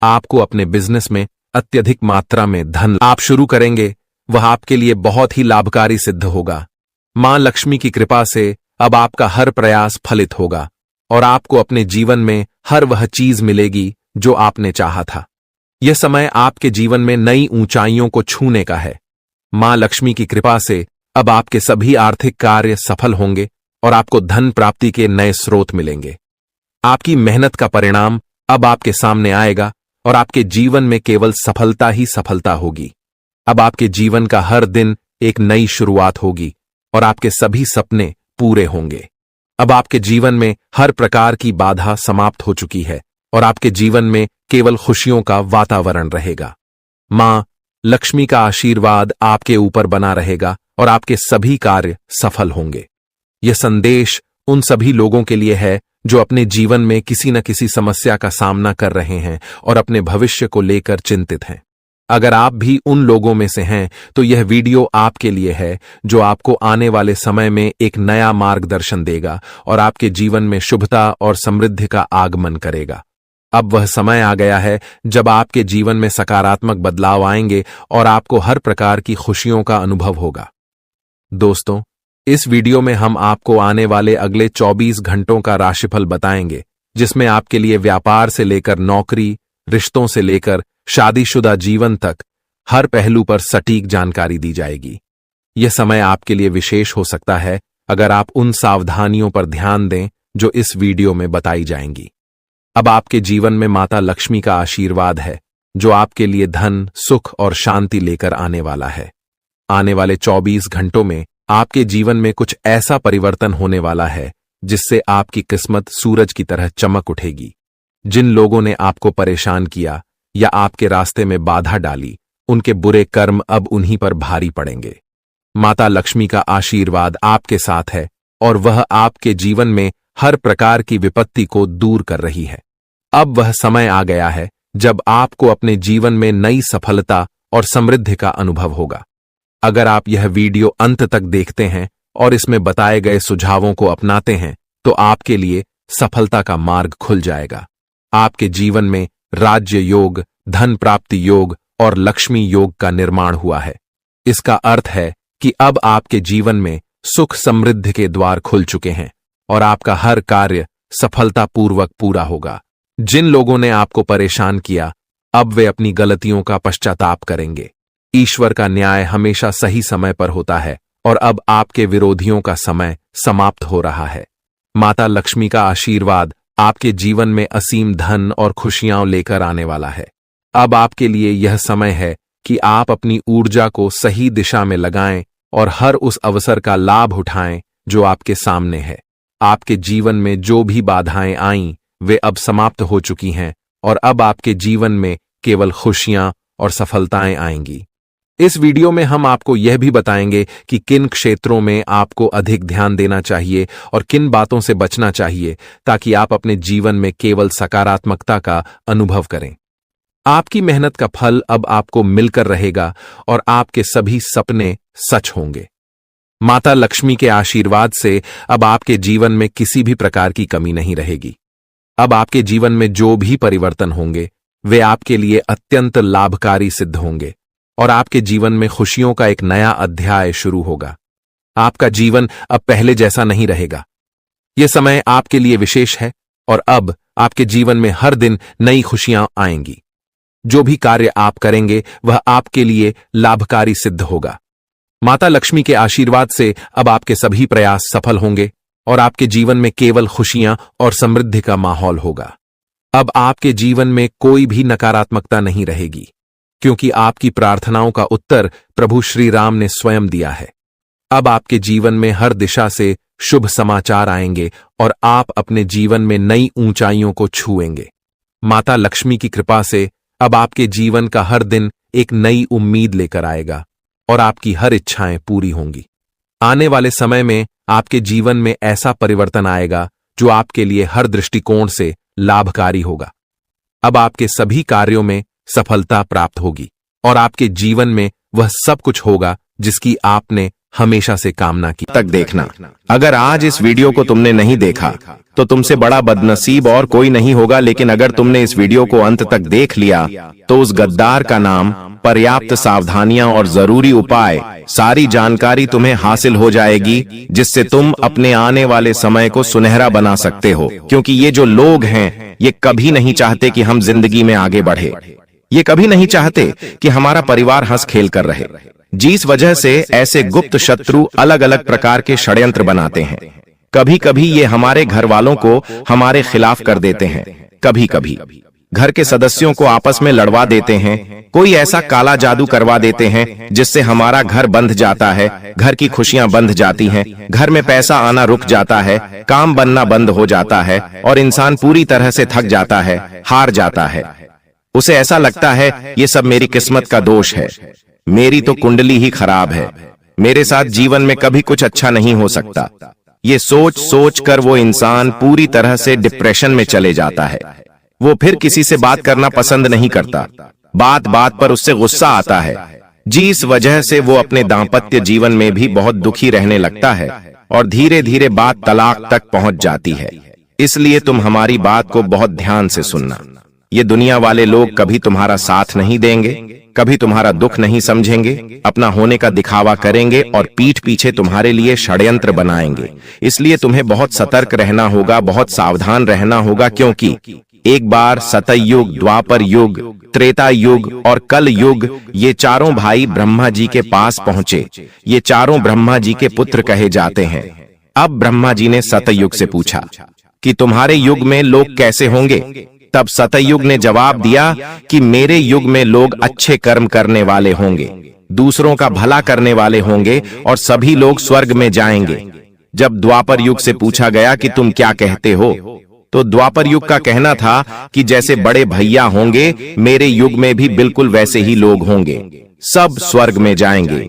आपको अपने बिजनेस में अत्यधिक मात्रा में धन आप शुरू करेंगे, वह आपके लिए बहुत ही लाभकारी सिद्ध होगा। मां लक्ष्मी की कृपा से अब आपका हर प्रयास फलित होगा और आपको अपने जीवन में हर वह चीज मिलेगी जो आपने चाहा था। यह समय आपके जीवन में नई ऊंचाइयों को छूने का है। मां लक्ष्मी की कृपा से अब आपके सभी आर्थिक कार्य सफल होंगे और आपको धन प्राप्ति के नए स्रोत मिलेंगे। आपकी मेहनत का परिणाम अब आपके सामने आएगा और आपके जीवन में केवल सफलता ही सफलता होगी। अब आपके जीवन का हर दिन एक नई शुरुआत होगी और आपके सभी सपने पूरे होंगे। अब आपके जीवन में हर प्रकार की बाधा समाप्त हो चुकी है और आपके जीवन में केवल खुशियों का वातावरण रहेगा। मां लक्ष्मी का आशीर्वाद आपके ऊपर बना रहेगा और आपके सभी कार्य सफल होंगे। यह संदेश उन सभी लोगों के लिए है जो अपने जीवन में किसी न किसी समस्या का सामना कर रहे हैं और अपने भविष्य को लेकर चिंतित हैं। अगर आप भी उन लोगों में से हैं तो यह वीडियो आपके लिए है, जो आपको आने वाले समय में एक नया मार्गदर्शन देगा और आपके जीवन में शुभता और समृद्धि का आगमन करेगा। अब वह समय आ गया है जब आपके जीवन में सकारात्मक बदलाव आएंगे और आपको हर प्रकार की खुशियों का अनुभव होगा। दोस्तों, इस वीडियो में हम आपको आने वाले अगले 24 घंटों का राशिफल बताएंगे, जिसमें आपके लिए व्यापार से लेकर नौकरी, रिश्तों से लेकर शादीशुदा जीवन तक हर पहलू पर सटीक जानकारी दी जाएगी। यह समय आपके लिए विशेष हो सकता है अगर आप उन सावधानियों पर ध्यान दें जो इस वीडियो में बताई जाएंगी। अब आपके जीवन में माता लक्ष्मी का आशीर्वाद है, जो आपके लिए धन, सुख और शांति लेकर आने वाला है। आने वाले 24 घंटों में आपके जीवन में कुछ ऐसा परिवर्तन होने वाला है जिससे आपकी किस्मत सूरज की तरह चमक उठेगी। जिन लोगों ने आपको परेशान किया या आपके रास्ते में बाधा डाली, उनके बुरे कर्म अब उन्हीं पर भारी पड़ेंगे। माता लक्ष्मी का आशीर्वाद आपके साथ है और वह आपके जीवन में हर प्रकार की विपत्ति को दूर कर रही है। अब वह समय आ गया है जब आपको अपने जीवन में नई सफलता और समृद्धि का अनुभव होगा। अगर आप यह वीडियो अंत तक देखते हैं और इसमें बताए गए सुझावों को अपनाते हैं तो आपके लिए सफलता का मार्ग खुल जाएगा। आपके जीवन में राज्य योग, धन प्राप्ति योग और लक्ष्मी योग का निर्माण हुआ है। इसका अर्थ है कि अब आपके जीवन में सुख समृद्धि के द्वार खुल चुके हैं और आपका हर कार्य सफलतापूर्वक पूरा होगा। जिन लोगों ने आपको परेशान किया, अब वे अपनी गलतियों का पश्चाताप करेंगे। ईश्वर का न्याय हमेशा सही समय पर होता है और अब आपके विरोधियों का समय समाप्त हो रहा है। माता लक्ष्मी का आशीर्वाद आपके जीवन में असीम धन और खुशियां लेकर आने वाला है। अब आपके लिए यह समय है कि आप अपनी ऊर्जा को सही दिशा में लगाएं और हर उस अवसर का लाभ उठाएं जो आपके सामने है। आपके जीवन में जो भी बाधाएं आईं, वे अब समाप्त हो चुकी हैं और अब आपके जीवन में केवल खुशियां और सफलताएं आएंगी। इस वीडियो में हम आपको यह भी बताएंगे कि किन क्षेत्रों में आपको अधिक ध्यान देना चाहिए और किन बातों से बचना चाहिए ताकि आप अपने जीवन में केवल सकारात्मकता का अनुभव करें। आपकी मेहनत का फल अब आपको मिलकर रहेगा और आपके सभी सपने सच होंगे। माता लक्ष्मी के आशीर्वाद से अब आपके जीवन में किसी भी प्रकार की कमी नहीं रहेगी। अब आपके जीवन में जो भी परिवर्तन होंगे वे आपके लिए अत्यंत लाभकारी सिद्ध होंगे और आपके जीवन में खुशियों का एक नया अध्याय शुरू होगा। आपका जीवन अब पहले जैसा नहीं रहेगा। यह समय आपके लिए विशेष है और अब आपके जीवन में हर दिन नई खुशियां आएंगी। जो भी कार्य आप करेंगे वह आपके लिए लाभकारी सिद्ध होगा। माता लक्ष्मी के आशीर्वाद से अब आपके सभी प्रयास सफल होंगे और आपके जीवन में केवल खुशियां और समृद्धि का माहौल होगा। अब आपके जीवन में कोई भी नकारात्मकता नहीं रहेगी क्योंकि आपकी प्रार्थनाओं का उत्तर प्रभु श्री राम ने स्वयं दिया है। अब आपके जीवन में हर दिशा से शुभ समाचार आएंगे और आप अपने जीवन में नई ऊंचाइयों को छुएंगे। माता लक्ष्मी की कृपा से अब आपके जीवन का हर दिन एक नई उम्मीद लेकर आएगा और आपकी हर इच्छाएं पूरी होंगी। आने वाले समय में आपके जीवन में ऐसा परिवर्तन आएगा जो आपके लिए हर दृष्टिकोण से लाभकारी होगा। अब आपके सभी कार्यों में सफलता प्राप्त होगी और आपके जीवन में वह सब कुछ होगा जिसकी आपने हमेशा से कामना की। तक देखना। अगर आज इस वीडियो को तुमने नहीं देखा तो तुमसे बड़ा बदनसीब और कोई नहीं होगा, लेकिन अगर तुमने इस वीडियो को अंत तक देख लिया तो उस गद्दार का नाम, पर्याप्त सावधानियां और जरूरी उपाय, सारी जानकारी तुम्हें हासिल हो जाएगी जिससे तुम अपने आने वाले समय को सुनहरा बना सकते हो। क्योंकि ये जो लोग हैं ये कभी नहीं चाहते कि हम जिंदगी में आगे बढ़े। ये कभी नहीं चाहते कि हमारा परिवार हंस खेल कर रहे। जिस वजह से ऐसे गुप्त शत्रु अलग अलग प्रकार के षड्यंत्र बनाते हैं। कभी कभी ये हमारे घर वालों को हमारे खिलाफ कर देते हैं, कभी कभी घर के सदस्यों को आपस में लड़वा देते हैं, कोई ऐसा काला जादू करवा देते हैं जिससे हमारा घर बंध जाता है, घर की खुशियां बंध जाती हैं, घर में पैसा आना रुक जाता है, काम बनना बंद हो जाता है और इंसान पूरी तरह से थक जाता है, हार जाता है। उसे ऐसा लगता है ये सब मेरी किस्मत का दोष है, मेरी तो कुंडली ही खराब है, मेरे साथ जीवन में कभी कुछ अच्छा नहीं हो सकता। ये सोच सोच कर वो इंसान पूरी तरह से डिप्रेशन में चले जाता है। वो फिर किसी से बात करना पसंद नहीं करता, बात बात पर उससे गुस्सा आता है, जिस वजह से वो अपने दाम्पत्य जीवन में भी बहुत दुखी रहने लगता है और धीरे धीरे बात तलाक तक पहुंच जाती है। इसलिए तुम हमारी बात को बहुत ध्यान से सुनना। ये दुनिया वाले लोग कभी तुम्हारा साथ नहीं देंगे, कभी तुम्हारा दुख नहीं समझेंगे, अपना होने का दिखावा करेंगे और पीठ पीछे तुम्हारे लिए षड्यंत्र बनाएंगे। इसलिए तुम्हें बहुत सतर्क रहना होगा, बहुत सावधान रहना होगा, क्योंकि एक बार सतयुग, द्वापर युग, त्रेता युग और कल युग, ये चारों भाई ब्रह्मा जी के पास पहुंचे। ये चारों ब्रह्मा जी के पुत्र कहे जाते हैं। अब ब्रह्मा जी ने सतयुग से पूछा कि तुम्हारे युग में लोग कैसे होंगे? तब सतयुग ने जवाब दिया कि मेरे युग में लोग अच्छे कर्म करने वाले होंगे, दूसरों का भला करने वाले होंगे और सभी लोग स्वर्ग में जाएंगे। जब द्वापर युग से पूछा गया कि तुम क्या कहते हो, तो द्वापर युग का कहना था कि जैसे बड़े भैया होंगे, मेरे युग में भी बिल्कुल वैसे ही लोग होंगे, सब स्वर्ग में जाएंगे।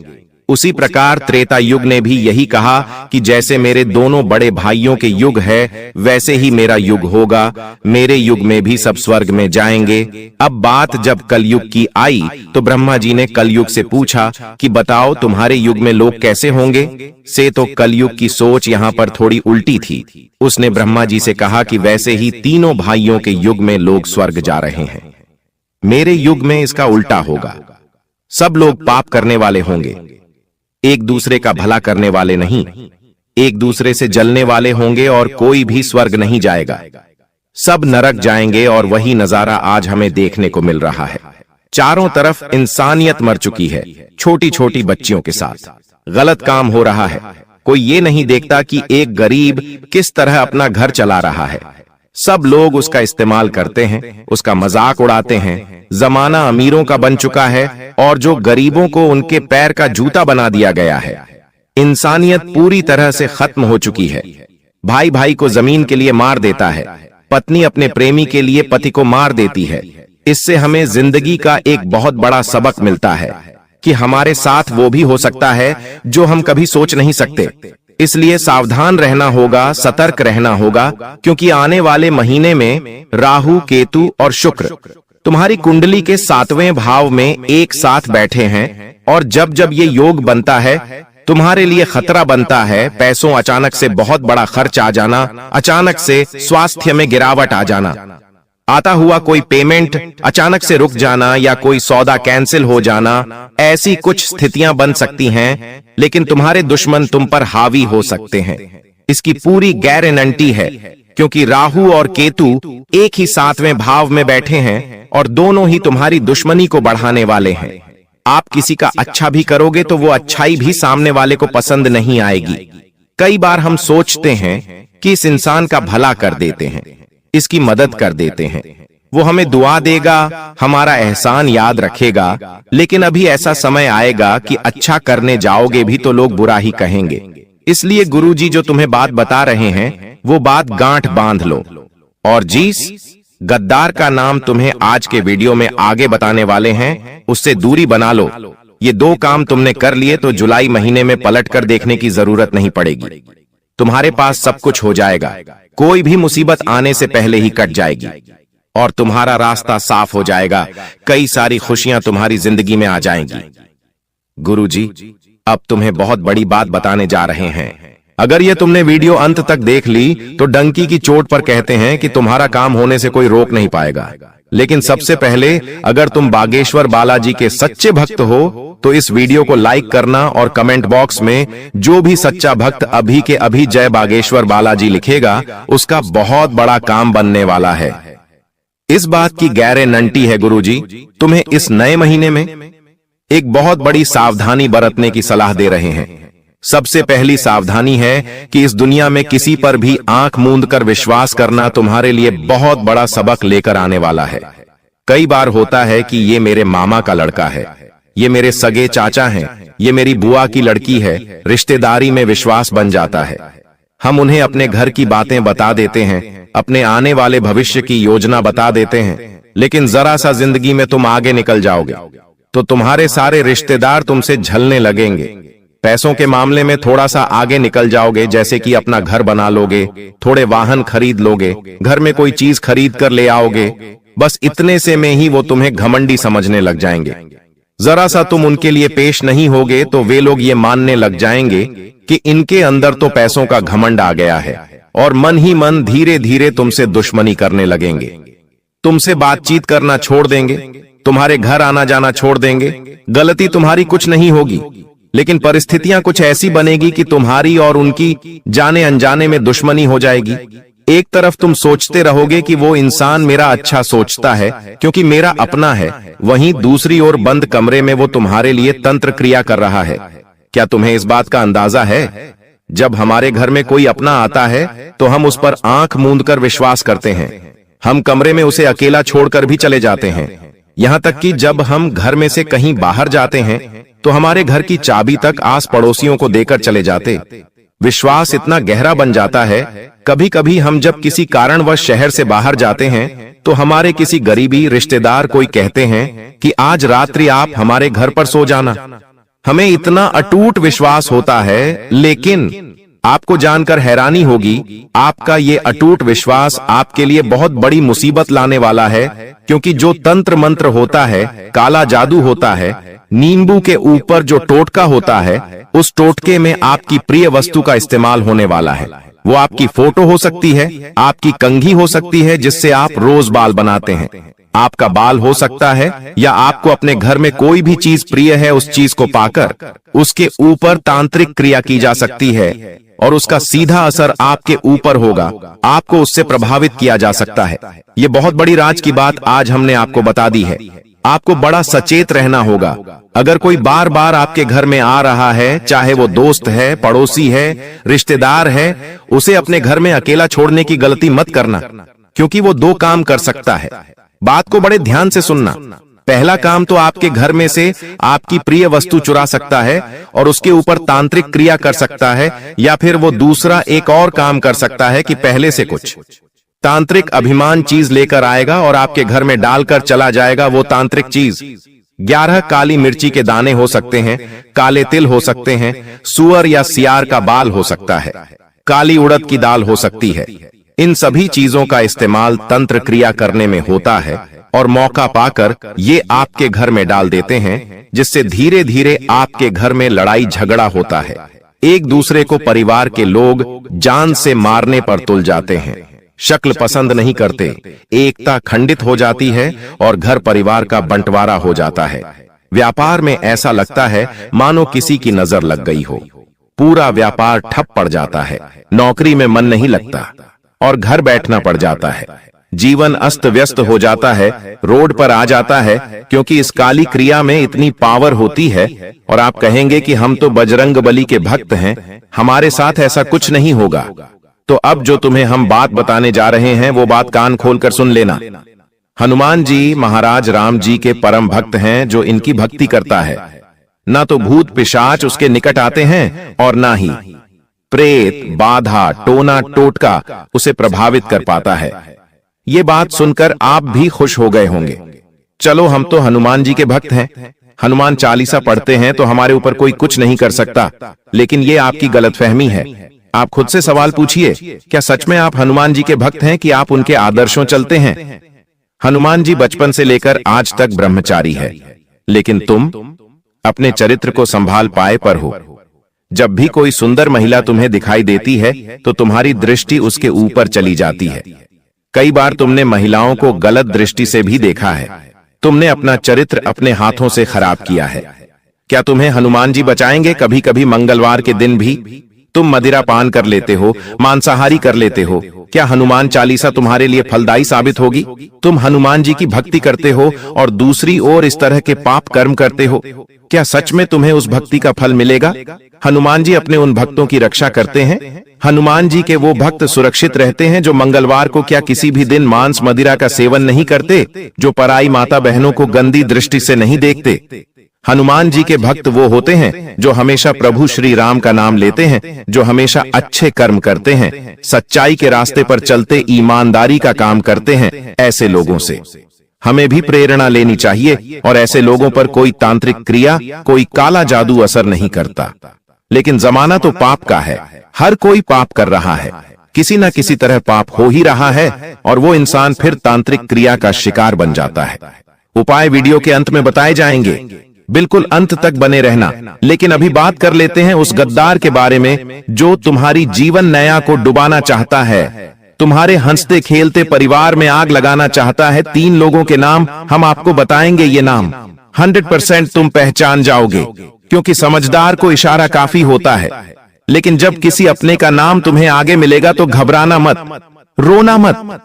उसी प्रकार त्रेता युग ने भी यही कहा कि जैसे मेरे दोनों बड़े भाइयों के युग है वैसे ही मेरा युग होगा, मेरे युग में भी सब स्वर्ग में जाएंगे। अब बात जब कलयुग की आई तो ब्रह्मा जी ने कलयुग से पूछा कि बताओ तुम्हारे युग में लोग कैसे होंगे। से तो कलयुग की सोच यहाँ पर थोड़ी उल्टी थी। उसने ब्रह्मा जी से कहा कि वैसे ही तीनों भाइयों के युग में लोग स्वर्ग जा रहे हैं, मेरे युग में इसका उल्टा होगा। सब लोग पाप करने वाले होंगे, एक दूसरे का भला करने वाले नहीं, एक दूसरे से जलने वाले होंगे और कोई भी स्वर्ग नहीं जाएगा, सब नरक जाएंगे। और वही नजारा आज हमें देखने को मिल रहा है। चारों तरफ इंसानियत मर चुकी है, छोटी छोटी बच्चियों के साथ गलत काम हो रहा है। कोई ये नहीं देखता कि एक गरीब किस तरह अपना घर चला रहा है। सब लोग उसका इस्तेमाल करते हैं, उसका मजाक उड़ाते हैं। जमाना अमीरों का बन चुका है और जो गरीबों को उनके पैर का जूता बना दिया गया है। इंसानियत पूरी तरह से खत्म हो चुकी है। भाई भाई को जमीन के लिए मार देता है, पत्नी अपने प्रेमी के लिए पति को मार देती है। इससे हमें जिंदगी का एक बहुत बड़ा सबक मिलता है कि हमारे साथ वो भी हो सकता है जो हम कभी सोच नहीं सकते। इसलिए सावधान रहना होगा, सतर्क रहना होगा, क्योंकि आने वाले महीने में राहु, केतु और शुक्र तुम्हारी कुंडली के 7वें भाव में एक साथ बैठे हैं। और जब जब ये योग बनता है तुम्हारे लिए खतरा बनता है। पैसों अचानक से बहुत बड़ा खर्च आ जाना, अचानक से स्वास्थ्य में गिरावट आ जाना, आता हुआ कोई पेमेंट अचानक से रुक जाना या कोई सौदा कैंसिल हो जाना, ऐसी कुछ स्थितियां बन सकती हैं। लेकिन तुम्हारे दुश्मन तुम पर हावी हो सकते हैं, इसकी पूरी गारंटी है, क्योंकि राहु और केतु एक ही 7वें भाव में बैठे हैं और दोनों ही तुम्हारी दुश्मनी को बढ़ाने वाले हैं। आप किसी का अच्छा भी करोगे तो वो अच्छाई भी सामने वाले को पसंद नहीं आएगी। कई बार हम सोचते हैं कि इस इंसान का भला कर देते हैं, इसकी मदद कर देते हैं, वो हमें दुआ देगा, हमारा एहसान याद रखेगा। लेकिन अभी ऐसा समय आएगा कि अच्छा करने जाओगे भी तो लोग बुरा ही कहेंगे। इसलिए गुरुजी जो तुम्हें बात बता रहे हैं वो बात गांठ बांध लो। और जिस गद्दार का नाम तुम्हें आज के वीडियो में आगे बताने वाले हैं उससे दूरी बना लो। ये 2 काम तुमने कर लिए तो जुलाई महीने में पलट कर देखने की जरूरत नहीं पड़ेगी। तुम्हारे पास सब कुछ हो जाएगा, कोई भी मुसीबत आने से पहले ही कट जाएगी और तुम्हारा रास्ता साफ हो जाएगा। कई सारी खुशियां तुम्हारी जिंदगी में आ जाएंगी। गुरुजी अब तुम्हें बहुत बड़ी बात बताने जा रहे हैं। अगर ये तुमने वीडियो अंत तक देख ली तो डंकी की चोट पर कहते हैं कि तुम्हारा काम होने से कोई रोक नहीं पाएगा। लेकिन सबसे पहले अगर तुम बागेश्वर बालाजी के सच्चे भक्त हो तो इस वीडियो को लाइक करना और कमेंट बॉक्स में जो भी सच्चा भक्त अभी के अभी जय बागेश्वर बालाजी लिखेगा उसका बहुत बड़ा काम बनने वाला है। इस बात की गारंटी है गुरुजी तुम्हें इस नए महीने में एक बहुत बड़ी सावधानी बरतने की सलाह दे रहे हैं। सबसे पहली सावधानी है कि इस दुनिया में किसी पर भी आंख मूंद कर विश्वास करना तुम्हारे लिए बहुत बड़ा सबक लेकर आने वाला है। कई बार होता है कि ये मेरे मामा का लड़का है, ये मेरे सगे चाचा हैं, ये मेरी बुआ की लड़की है, रिश्तेदारी में विश्वास बन जाता है। हम उन्हें अपने घर की बातें बता देते हैं, अपने आने वाले भविष्य की योजना बता देते हैं। लेकिन जरा सा जिंदगी में तुम आगे निकल जाओगे तो तुम्हारे सारे रिश्तेदार तुमसे झलने लगेंगे। पैसों के मामले में थोड़ा सा आगे निकल जाओगे, जैसे कि अपना घर बना लोगे, थोड़े वाहन खरीद लोगे, घर में कोई चीज खरीद कर ले आओगे। बस इतने से में ही वो तुम्हें घमंडी समझने लग जाएंगे। जरा सा तुम उनके लिए पेश नहीं होगे तो वे लोग ये मानने लग जाएंगे कि इनके अंदर तो पैसों का घमंड आ गया है और मन ही मन धीरे धीरे तुमसे दुश्मनी करने लगेंगे, तुमसे बातचीत करना छोड़ देंगे, तुम्हारे घर आना जाना छोड़ देंगे। गलती तुम्हारी कुछ नहीं होगी, लेकिन परिस्थितियां कुछ ऐसी बनेगी कि तुम्हारी और उनकी जाने अनजाने में दुश्मनी हो जाएगी। एक तरफ तुम सोचते रहोगे कि वो इंसान मेरा अच्छा सोचता है क्योंकि मेरा अपना है, वहीं दूसरी ओर बंद कमरे में वो तुम्हारे लिए तंत्र क्रिया कर रहा है। क्या तुम्हें इस बात का अंदाजा है? जब हमारे घर में कोई अपना आता है तो हम उस पर आंख मूंद कर विश्वास करते हैं। हम कमरे में उसे अकेला छोड़कर भी चले जाते हैं। यहां तक कि जब हम घर में से कहीं बाहर जाते हैं तो हमारे घर की चाबी तक आस पड़ोसियों को देकर चले जाते। विश्वास इतना गहरा बन जाता है, कभी कभी हम जब किसी कारणवश शहर से बाहर जाते हैं तो हमारे किसी गरीबी रिश्तेदार कोई कहते हैं कि आज रात्रि आप हमारे घर पर सो जाना। हमें इतना अटूट विश्वास होता है, लेकिन आपको जानकर हैरानी होगी, आपका ये अटूट विश्वास आपके लिए बहुत बड़ी मुसीबत लाने वाला है, क्योंकि जो तंत्र मंत्र होता है, काला जादू होता है, नींबू के ऊपर जो टोटका होता है, उस टोटके में आपकी प्रिय वस्तु का इस्तेमाल होने वाला है। वो आपकी फोटो हो सकती है, आपकी कंघी हो सकती है जिससे आप रोज बाल बनाते हैं, आपका बाल हो सकता है, या आपको अपने घर में कोई भी चीज प्रिय है उस चीज को पाकर उसके ऊपर तांत्रिक क्रिया की जा सकती है और उसका सीधा असर आपके ऊपर होगा, आपको उससे प्रभावित किया जा सकता है। ये बहुत बड़ी राज की बात आज हमने आपको बता दी है। आपको बड़ा सचेत रहना होगा। अगर कोई बार बार आपके घर में आ रहा है, चाहे वो दोस्त है, पड़ोसी है, रिश्तेदार है, उसे अपने घर में अकेला छोड़ने की गलती मत करना, क्योंकि वो दो काम कर सकता है। बात को बड़े ध्यान से सुनना। पहला काम तो आपके घर में से आपकी प्रिय वस्तु चुरा सकता है और उसके ऊपर तांत्रिक क्रिया कर सकता है, या फिर वो दूसरा एक और काम कर सकता है कि पहले से कुछ तांत्रिक अभिमान चीज लेकर आएगा और आपके घर में डालकर चला जाएगा। वो तांत्रिक चीज 11 काली मिर्ची के दाने हो सकते हैं, काले तिल हो सकते हैं, सुअर या सियार का बाल हो सकता है, काली उड़द की दाल हो सकती है। इन सभी चीजों का इस्तेमाल तंत्र क्रिया करने में होता है और मौका पाकर ये आपके घर में डाल देते हैं, जिससे धीरे धीरे आपके घर में लड़ाई झगड़ा होता है। एक दूसरे को परिवार के लोग जान से मारने पर तुल जाते हैं, शक्ल पसंद नहीं करते, एकता खंडित हो जाती है और घर परिवार का बंटवारा हो जाता है। व्यापार में ऐसा लगता है मानो किसी की नजर लग गई हो, पूरा व्यापार ठप पड़ जाता है, नौकरी में मन नहीं लगता और घर बैठना पड़ जाता है। जीवन अस्त व्यस्त हो जाता है, रोड पर आ जाता है, क्योंकि इस काली क्रिया में इतनी पावर होती है। और आप कहेंगे कि हम तो बजरंग बली के भक्त हैं, हमारे साथ ऐसा कुछ नहीं होगा। तो अब जो तुम्हें हम बात बताने जा रहे हैं वो बात कान खोलकर सुन लेना। हनुमान जी महाराज राम जी के परम भक्त हैं जो इनकी भक्ति करता है। ना तो भूत पिशाच उसके निकट आते हैं और ना ही प्रेत, बाधा, टोना, टोटका उसे प्रभावित कर पाता है। ये बात सुनकर आप भी खुश हो गए होंगे। चलो, हम तो हनुमान जी के भक्त हैं, हनुमान चालीसा पढ़ते हैं तो हमारे ऊपर कोई कुछ नहीं कर सकता। लेकिन ये आपकी गलतफहमी है। आप खुद से सवाल पूछिए, क्या सच में आप हनुमान जी के भक्त हैं कि आप उनके आदर्शों चलते हैं? हनुमान जी बचपन से लेकर आज तक ब्रह्मचारी है, लेकिन तुम अपने चरित्र को संभाल पाए पर हो। जब भी कोई सुंदर महिला तुम्हें दिखाई देती है तो तुम्हारी दृष्टि उसके ऊपर चली जाती है। कई बार तुमने महिलाओं को गलत दृष्टि से भी देखा है। तुमने अपना चरित्र अपने हाथों से खराब किया है। क्या तुम्हें हनुमान जी बचाएंगे? कभी कभी मंगलवार के दिन भी तुम मदिरा पान कर लेते हो, मांसाहारी कर लेते हो। क्या हनुमान चालीसा तुम्हारे लिए फलदायी साबित होगी? तुम हनुमान जी की भक्ति करते हो और दूसरी ओर इस तरह के पाप कर्म करते हो। क्या सच में तुम्हें उस भक्ति का फल मिलेगा? हनुमान जी अपने उन भक्तों की रक्षा करते हैं। हनुमान जी के वो भक्त सुरक्षित रहते हैं जो मंगलवार को क्या किसी भी दिन मांस मदिरा का सेवन नहीं करते, जो पराई माता बहनों को गंदी दृष्टि से नहीं देखते। हनुमान जी के भक्त वो होते हैं जो हमेशा प्रभु श्री राम का नाम लेते हैं, जो हमेशा अच्छे कर्म करते हैं, सच्चाई के रास्ते पर चलते ईमानदारी का काम करते हैं। ऐसे लोगों से हमें भी प्रेरणा लेनी चाहिए और ऐसे लोगों पर कोई तांत्रिक क्रिया, कोई काला जादू असर नहीं करता। लेकिन जमाना तो पाप का है, हर कोई पाप कर रहा है, किसी न किसी तरह पाप हो ही रहा है और वो इंसान फिर तांत्रिक क्रिया का शिकार बन जाता है। उपाय वीडियो के अंत में बताए जाएंगे, बिल्कुल अंत तक बने रहना। लेकिन अभी बात कर लेते हैं उस गद्दार के बारे में जो तुम्हारी जीवन नया को डुबाना चाहता है, तुम्हारे हंसते खेलते परिवार में आग लगाना चाहता है। 3 लोगों के नाम हम आपको बताएंगे। ये नाम 100% तुम पहचान जाओगे, क्योंकि समझदार को इशारा काफी होता है। लेकिन जब किसी अपने का नाम तुम्हें आगे मिलेगा तो घबराना मत, रोना मत,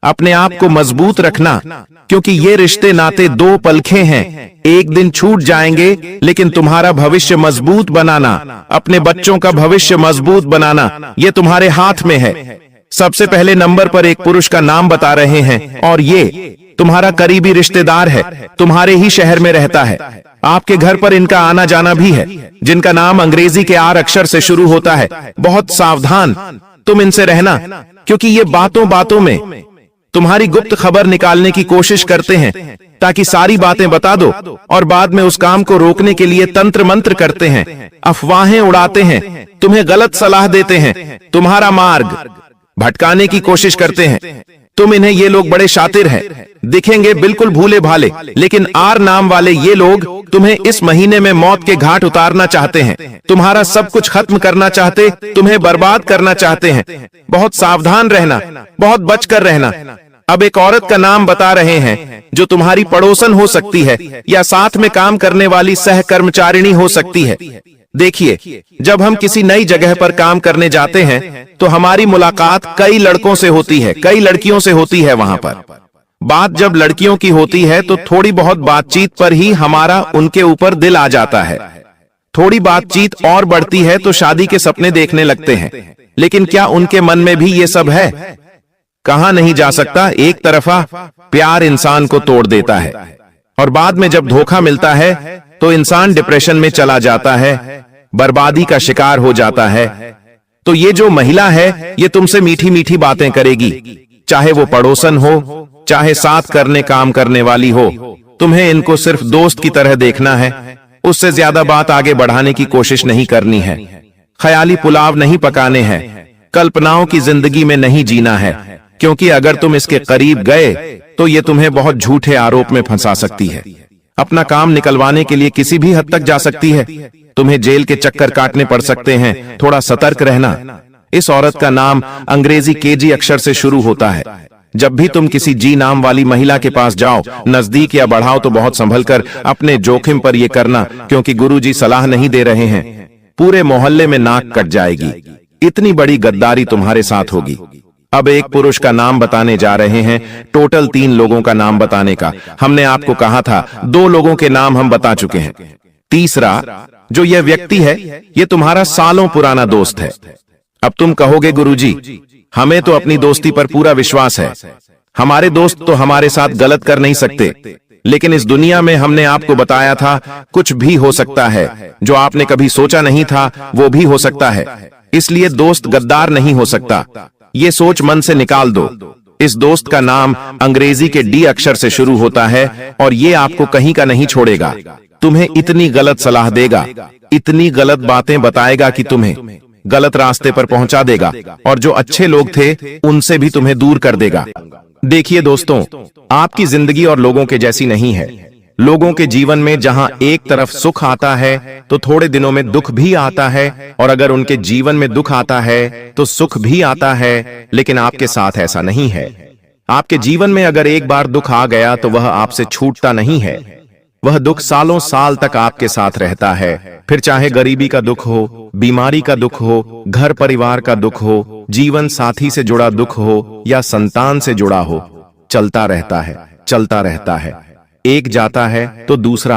अपने आप को मजबूत रखना, क्योंकि ये रिश्ते नाते 2 पलखे हैं, एक दिन छूट जाएंगे। लेकिन तुम्हारा भविष्य मजबूत बनाना, अपने बच्चों का भविष्य मजबूत बनाना, ये तुम्हारे हाथ में है। सबसे पहले नंबर पर एक पुरुष का नाम बता रहे हैं और ये तुम्हारा करीबी रिश्तेदार है, तुम्हारे ही शहर में रहता है, आपके घर पर इनका आना जाना भी है, जिनका नाम अंग्रेजी के R अक्षर से शुरू होता है। बहुत सावधान तुम इनसे रहना, क्योंकि ये बातों बातों में तुम्हारी गुप्त खबर निकालने की कोशिश करते हैं। ताकि सारी बातें बता दो और बाद में उस काम को रोकने के लिए तंत्र मंत्र करते हैं, अफवाहें उड़ाते हैं, तुम्हें गलत सलाह देते हैं, तुम्हारा मार्ग भटकाने की कोशिश करते हैं। तुम इन्हें ये लोग बड़े शातिर हैं, दिखेंगे बिल्कुल भूले भाले, लेकिन आर नाम वाले ये लोग तुम्हें इस महीने में मौत के घाट उतारना चाहते हैं, तुम्हारा सब कुछ खत्म करना चाहते, तुम्हें बर्बाद करना चाहते हैं। बहुत सावधान रहना, बहुत बचकर रहना। अब एक औरत का नाम बता रहे हैं जो तुम्हारी पड़ोसन हो सकती है या साथ में काम करने वाली सहकर्मचारिणी हो सकती है। देखिए, जब हम किसी नई जगह पर काम करने जाते हैं तो हमारी मुलाकात कई लड़कों से होती है, कई लड़कियों से होती है। वहां पर बात जब लड़कियों की होती है तो थोड़ी बहुत बातचीत पर ही हमारा उनके ऊपर दिल आ जाता है। थोड़ी बातचीत और बढ़ती है तो शादी के सपने देखने लगते हैं। लेकिन क्या उनके मन में भी ये सब है? कहां नहीं जा सकता। एक तरफा प्यार इंसान को तोड़ देता है और बाद में जब धोखा मिलता है तो इंसान डिप्रेशन में चला जाता है, बर्बादी का शिकार हो जाता है। तो ये जो महिला है ये तुमसे मीठी मीठी बातें करेगी, चाहे वो पड़ोसन हो, चाहे साथ करने काम करने वाली हो। तुम्हें इनको सिर्फ दोस्त की तरह देखना है, उससे ज्यादा बात आगे बढ़ाने की कोशिश नहीं करनी है। ख्याली पुलाव नहीं पकाने हैं, कल्पनाओं की जिंदगी में नहीं जीना है, क्योंकि अगर तुम इसके करीब गए तो ये तुम्हें बहुत झूठे आरोप में फंसा सकती है। अपना काम निकलवाने के लिए किसी भी हद तक जा सकती है। तुम्हें जेल के चक्कर काटने पड़ सकते हैं, थोड़ा सतर्क रहना। इस औरत का नाम अंग्रेजी केजी अक्षर से शुरू होता है। जब भी तुम किसी जी नाम वाली महिला के पास जाओ, नजदीक या बढ़ाओ तो बहुत संभलकर अपने जोखिम पर यह करना, क्योंकि गुरुजी सलाह नहीं दे रहे हैं। पूरे मोहल्ले में नाक कट जाएगी, इतनी बड़ी गद्दारी तुम्हारे साथ होगी। अब एक पुरुष का नाम बताने जा रहे हैं, टोटल 3 लोगों का नाम बताने का। हमने आपको कहा था 2 लोगों के नाम हम बता चुके हैं। तीसरा जो यह व्यक्ति है ये तुम्हारा सालों पुराना दोस्त है। अब तुम कहोगे गुरुजी, हमें तो अपनी दोस्ती पर पूरा विश्वास है, हमारे दोस्त तो हमारे साथ गलत कर नहीं सकते। लेकिन इस दुनिया में हमने आपको बताया था कुछ भी हो सकता है, जो आपने कभी सोचा नहीं था वो भी हो सकता है। इसलिए दोस्त गद्दार नहीं हो सकता, ये सोच मन से निकाल दो। इस दोस्त का नाम अंग्रेजी के डी अक्षर से शुरू होता है और ये आपको कहीं का नहीं छोड़ेगा। तुम्हें इतनी गलत सलाह देगा, इतनी गलत बातें बताएगा कि तुम्हें गलत रास्ते पर पहुंचा देगा और जो अच्छे लोग थे उनसे भी तुम्हें दूर कर देगा। देखिए दोस्तों, आपकी जिंदगी और लोगों के जैसी नहीं है। लोगों के जीवन में जहां एक तरफ सुख आता है तो थोड़े दिनों में दुख भी आता है, और अगर उनके जीवन में दुख आता है तो सुख भी आता है। लेकिन आपके साथ ऐसा नहीं है। आपके जीवन में अगर एक बार दुख आ गया तो वह आपसे छूटता नहीं है। वह दुख सालों साल तक आपके साथ रहता है। फिर चाहे गरीबी का दुख हो, बीमारी का दुख हो, घर परिवार का दुख हो, जीवन साथी से जुड़ा दुख हो या संतान से जुड़ा हो, चलता रहता है, चलता रहता है। एक जाता है तो दूसरा